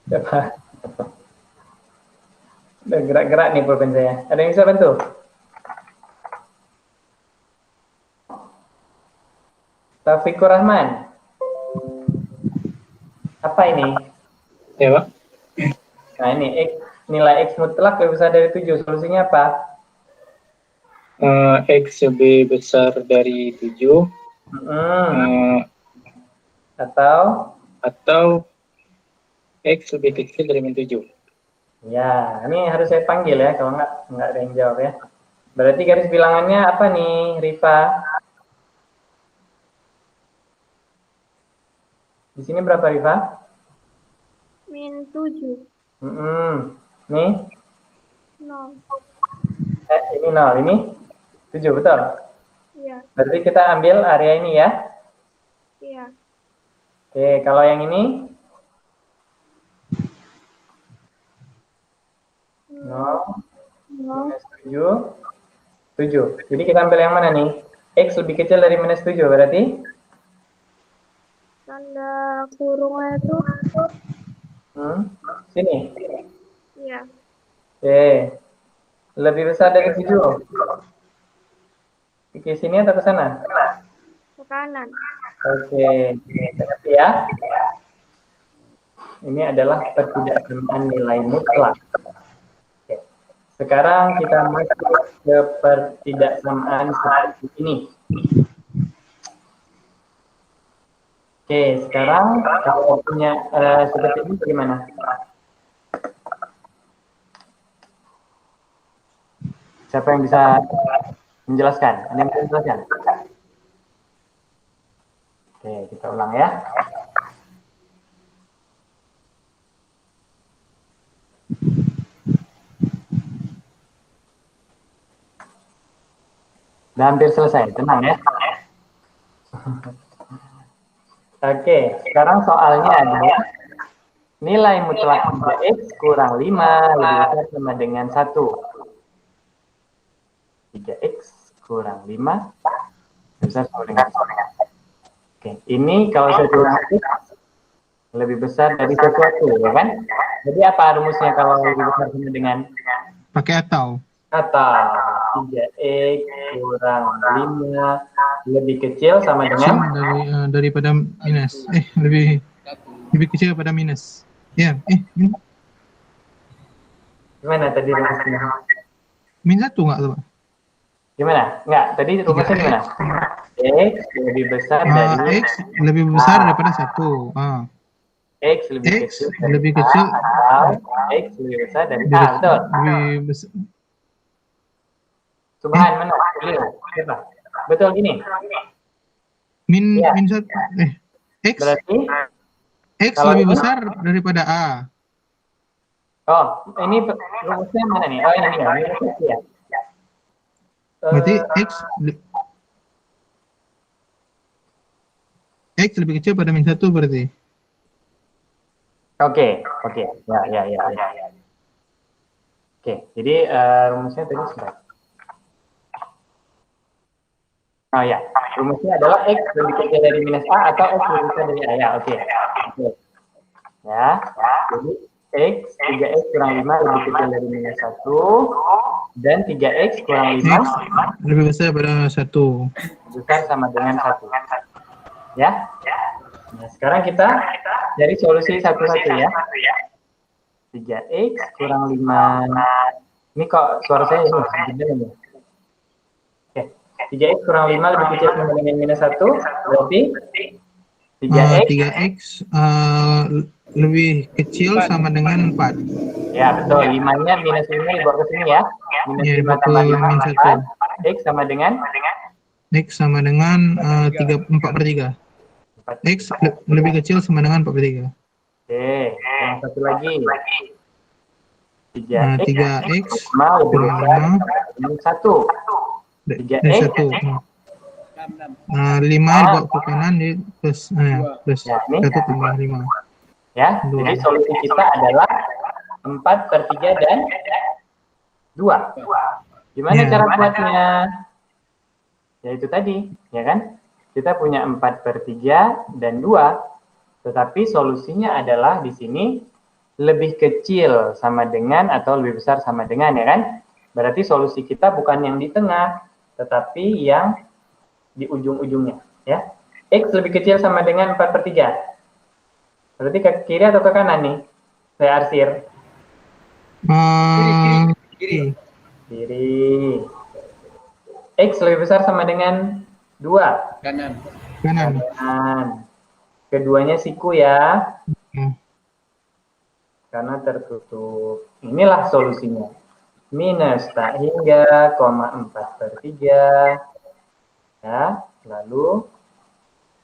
A: Siapa? Udah gerak-gerak nih pulpen saya. Ada yang bisa bantu? Taufikur Rahman. Apa ini?
B: Ya, Pak.
A: Nah, ini nilai X mutlak lebih besar dari 7. Solusinya apa?
B: X lebih besar dari 7.
A: Atau
B: X lebih kecil dari min 7.
A: Ya, ini harus saya panggil ya, kalau nggak ada yang jawab ya. Berarti garis bilangannya apa nih, Rifa? Di sini berapa, Rifa?
E: Min 7.
A: Nih?
E: 0.
A: Ini 0, ini 7, betul?
E: Iya.
A: Berarti kita ambil area ini ya?
E: Iya.
A: Oke, kalau yang ini? 0, minus 7, 7. Jadi kita ambil yang mana nih? X lebih kecil dari minus 7, berarti?
E: Tanda kurungnya itu
A: Sini?
E: iya.
A: Oke. Lebih besar dari 7. Ke sini atau ke sana?
E: Ke kanan.
A: Oke. Ya. Ini adalah pertidaksamaan nilai mutlak. Oke. Sekarang kita masuk ke pertidaksamaan seperti ini. Oke, sekarang kalau punya seperti ini bagaimana? Siapa yang bisa menjelaskan? Ada yang bisa menjelaskan? Oke, kita ulang ya. Udah hampir selesai, tenang ya. Oke, sekarang soalnya adalah nilai mutlak 3x kurang 5 lebih besar sama dengan 1. 3x kurang 5 besar sama dengan Oke, ini kalau saya tulis X lebih besar dari sesuatu, ya kan? Jadi apa rumusnya kalau lebih besar sama dengan
B: Pakai atau.
A: 3X kurang 5 lebih kecil sama
B: Kecil
A: dengan
B: daripada minus. Lebih kecil daripada minus. Ya,
A: gimana tadi rumusnya?
B: min 1 nggak tuh, Pak?
A: Gimana? Enggak, tadi rumusnya gimana? X lebih besar dari
B: X lebih besar daripada 1.
A: X lebih
B: X
A: kecil dari
B: lebih
A: A
B: kecil
A: atau X lebih besar dari A, betul?
B: lebih besar.
A: Subhan, mana? Beliau. Siapa? Betul gini.
B: Min
A: Iya.
B: min 1. X
A: Berarti
B: X
A: kalau
B: lebih
A: ini-
B: besar daripada A.
A: Oh, ini rumusnya mana nih? Oh, ini ya, minus X ya.
B: Berarti X lebih kecil pada min 1 berarti.
A: Oke. Ya. Oke, jadi rumusnya tadi sudah. Oh ya, rumusnya adalah X lebih kecil dari minus A atau X lebih besar dari A. Ya, oke. Ya, jadi X, 3X kurang 5 lebih kecil dari minus 1 dan 3X kurang 5
B: X lebih besar pada 1.
A: besar sama dengan 1. Ya. Nah, sekarang kita cari solusi satu-satu ya. 3X kurang 5. Ini kok suara saya ini gede. Oke. 3X kurang 5 lebih kecil sama dengan minus 1, berarti 3X
B: 3X lebih kecil sama dengan 4.
A: ya betul, 5-nya minus 5 dibawa ke sini ya. Minus
B: Ya,
A: 5 tambah 5
B: min 1.
A: X sama dengan
B: X sama dengan 4/3. X lebih kecil sama dengan 4/3.
A: Oke, yang satu lagi
B: 3X
A: sama lebih
B: kurang
A: besar
B: 5
A: dengan 1.
B: dari
A: 3X
B: 1. 5 dibawa ke kanan di plus plus
A: Ya, ini.
B: 1 tambah 5.
A: Ya,
B: Dua.
A: jadi solusi kita adalah 4/3 dan 2. Gimana
B: Ya.
A: cara buatnya? Ya itu tadi, ya kan? Kita punya 4/3 dan 2. Tetapi solusinya adalah di sini lebih kecil sama dengan atau lebih besar sama dengan, ya kan? Berarti solusi kita bukan yang di tengah, tetapi yang di ujung-ujungnya, ya. X lebih kecil sama dengan 4/3. Berarti ke kiri atau ke kanan nih? Saya arsir.
I: Kiri.
A: Kiri. X lebih besar sama dengan 2.
I: Kanan.
B: Kanan.
A: Kanan. Keduanya siku ya. Karena tertutup. Inilah solusinya. Minus tak hingga, 4/3. Ya, lalu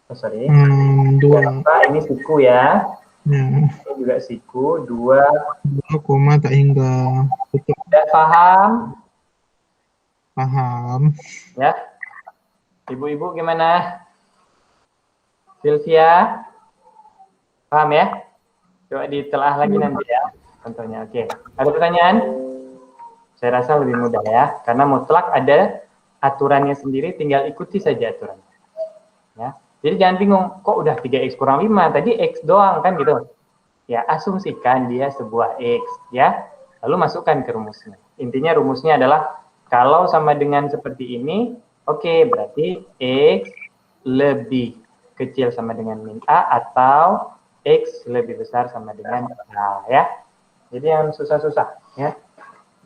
B: 2.
A: ini siku ya.
B: Ya.
A: Ini juga siku 2.
B: 2, tak hingga.
A: Tidak paham?
B: Paham.
A: Ya. Ibu-ibu gimana? Sylvia? Paham ya? Coba ditelah lagi nanti ya. Contohnya. Oke. Ada pertanyaan? Saya rasa lebih mudah ya. Karena mutlak ada aturannya sendiri, tinggal ikuti saja aturannya. Ya. Jadi jangan bingung, kok udah 3X kurang 5, tadi X doang kan gitu. Ya, asumsikan dia sebuah X, ya. Lalu masukkan ke rumusnya. Intinya rumusnya adalah, kalau sama dengan seperti ini, oke, berarti X lebih kecil sama dengan min A, atau X lebih besar sama dengan A, ya. Jadi yang susah-susah, ya.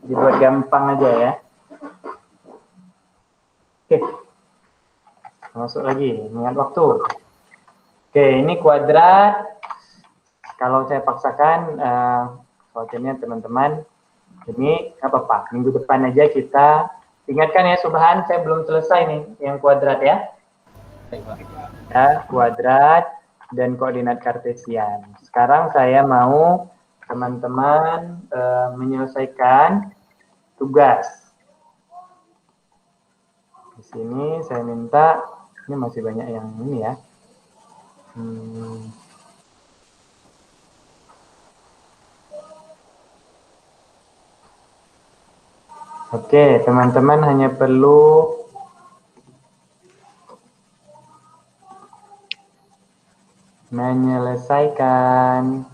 A: Dibuat gampang aja, ya. Oke. Masuk lagi, ingat waktu. Oke, ini kuadrat. Kalau saya paksakan, soalnya teman-teman, ini nggak apa-apa. Minggu depan aja kita ingatkan ya, Subhan, saya belum selesai nih yang kuadrat ya. Ya, kuadrat dan koordinat kartesian. Sekarang saya mau teman-teman menyelesaikan tugas. Di sini saya minta, ini masih banyak yang ini ya. Oke, teman-teman hanya perlu menyelesaikan.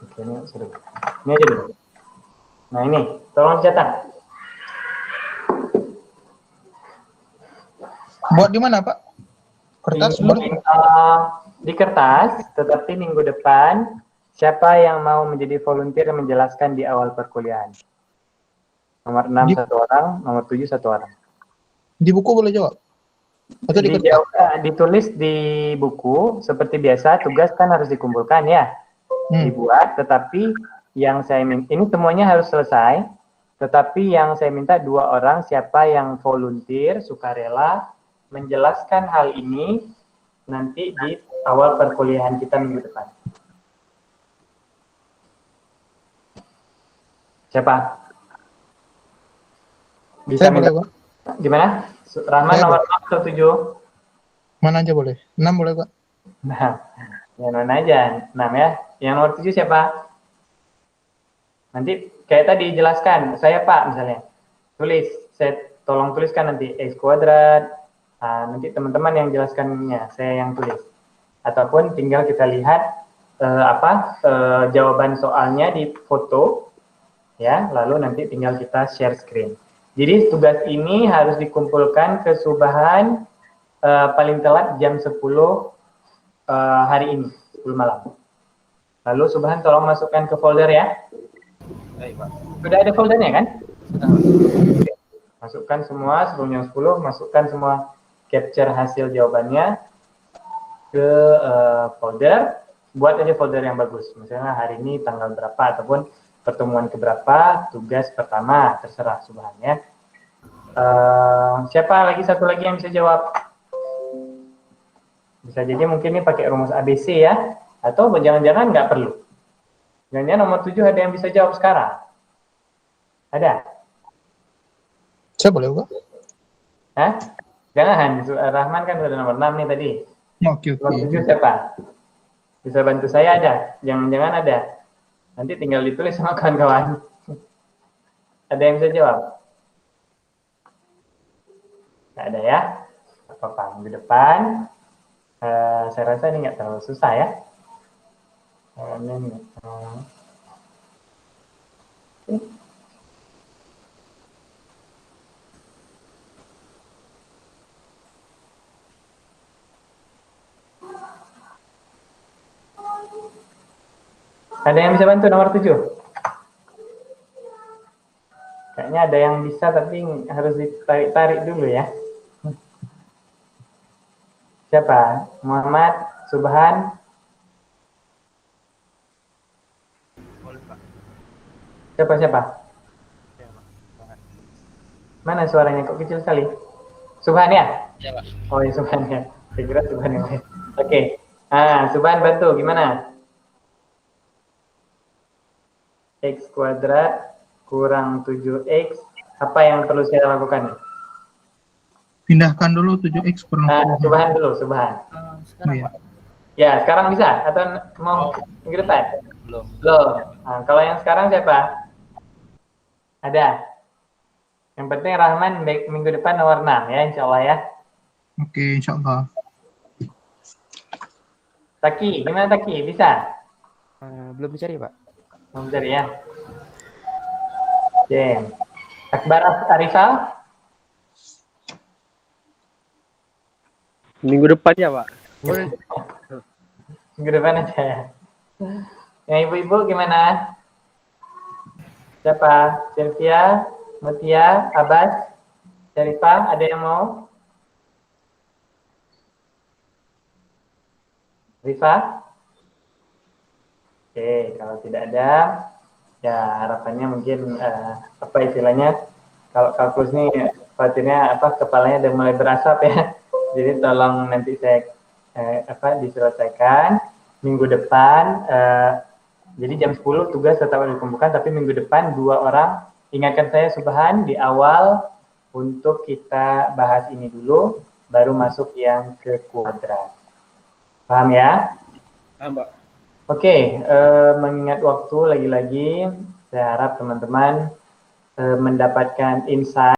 A: Oke, ini sudah. Ini aja dulu. Nah ini, tolong dicatat.
B: Buat di mana, Pak? Kertas
A: Ini,
B: boleh?
A: di kertas, tetapi minggu depan siapa yang mau menjadi volunteer menjelaskan di awal perkuliahan? Nomor 6 satu orang, nomor 7 satu orang.
B: Di buku boleh jawab? Atau di kertas?
A: Ditulis di buku, seperti biasa, tugas kan harus dikumpulkan ya. Dibuat, tetapi yang saya minta, ini semuanya harus selesai, tetapi yang saya minta 2 orang, siapa yang volunteer, sukarela, menjelaskan hal ini nanti di awal perkuliahan kita minggu depan. Siapa? Bisa minta? Gimana? Rahman nomor 6 atau 7?
B: Mana aja boleh. 6 boleh, Pak.
A: Nah, yang mana aja? 6 ya. Yang nomor 7 siapa? Nanti kayak tadi jelaskan, saya Pak misalnya. Tulis, saya tolong tuliskan nanti X kuadrat. Nanti teman-teman yang jelaskannya, saya yang tulis. Ataupun tinggal kita lihat jawaban soalnya di foto, ya. Lalu nanti tinggal kita share screen. Jadi tugas ini harus dikumpulkan ke Subahan paling telat jam 10 hari ini, 10 malam. Lalu Subahan tolong masukkan ke folder ya.
C: Baik, Pak.
A: Sudah ada foldernya kan?
C: Sudah.
A: Oke. Masukkan semua sebelum jam 10, masukkan semua capture hasil jawabannya ke folder. Buat aja folder yang bagus. Misalnya hari ini tanggal berapa ataupun pertemuan keberapa, tugas pertama, terserah Subahan ya. Siapa lagi satu lagi yang bisa jawab? Bisa jadi mungkin ini pakai rumus ABC ya, atau jangan-jangan nggak perlu. Jangan-jangan nomor 7 ada yang bisa jawab sekarang? Ada?
B: Saya boleh, Pak?
A: Hah? Jangan, Rahman kan sudah nomor 6 nih tadi.
B: Oke.
A: Nomor 7 siapa? Bisa bantu saya ada? Jangan-jangan ada. Nanti tinggal ditulis sama kawan-kawan. Ada yang bisa jawab? Nggak ada ya? Apa-apa, minggu depan. Saya rasa ini nggak terlalu susah ya. Ada yang bisa bantu nomor 7? Kayaknya ada yang bisa tapi harus ditarik-tarik dulu ya. Siapa? Muhammad, Subhan? Siapa? Mana suaranya kok kecil sekali? Subhan ya?
C: Ya, Pak.
A: Oh ya Subhan ya. Saya kira Subhan yang lain. Oke. Subhan bantu gimana? X kuadrat kurang 7X. Apa yang perlu saya lakukan?
B: Pindahkan dulu 7X kurang 7.
A: Subhan dulu, Subhan.
C: Sekarang,
B: Iya.
C: Pak.
A: Ya, sekarang bisa? Atau mau minggu depan?
C: Belum.
A: Kalau yang sekarang siapa? Ada? Yang penting Rahman minggu depan nomor 6 ya, insya Allah ya.
B: Oke, insya Allah.
A: Taki, gimana Taki? Bisa?
D: Belum dicari, Pak.
A: Belum cari ya? Oke. Akbar Arifal?
D: Minggu depan ya, Pak.
A: Minggu depan aja ya. Yang ibu-ibu gimana? Siapa? Sylvia, Mutia, Abbas, Syarifah, ada yang mau? Rifa? Oke, kalau tidak ada, ya harapannya mungkin apa istilahnya, kalau kalkulus ini khawatirnya kepalanya udah mulai berasap ya. Jadi tolong nanti saya diselesaikan minggu depan. Jadi jam 10 tugas tetap dikumpulkan, tapi minggu depan 2 orang, ingatkan saya Subhan di awal untuk kita bahas ini dulu, baru masuk yang ke kuadrat. Paham ya?
I: Paham, Pak.
A: Oke, mengingat waktu lagi-lagi, saya harap teman-teman mendapatkan insight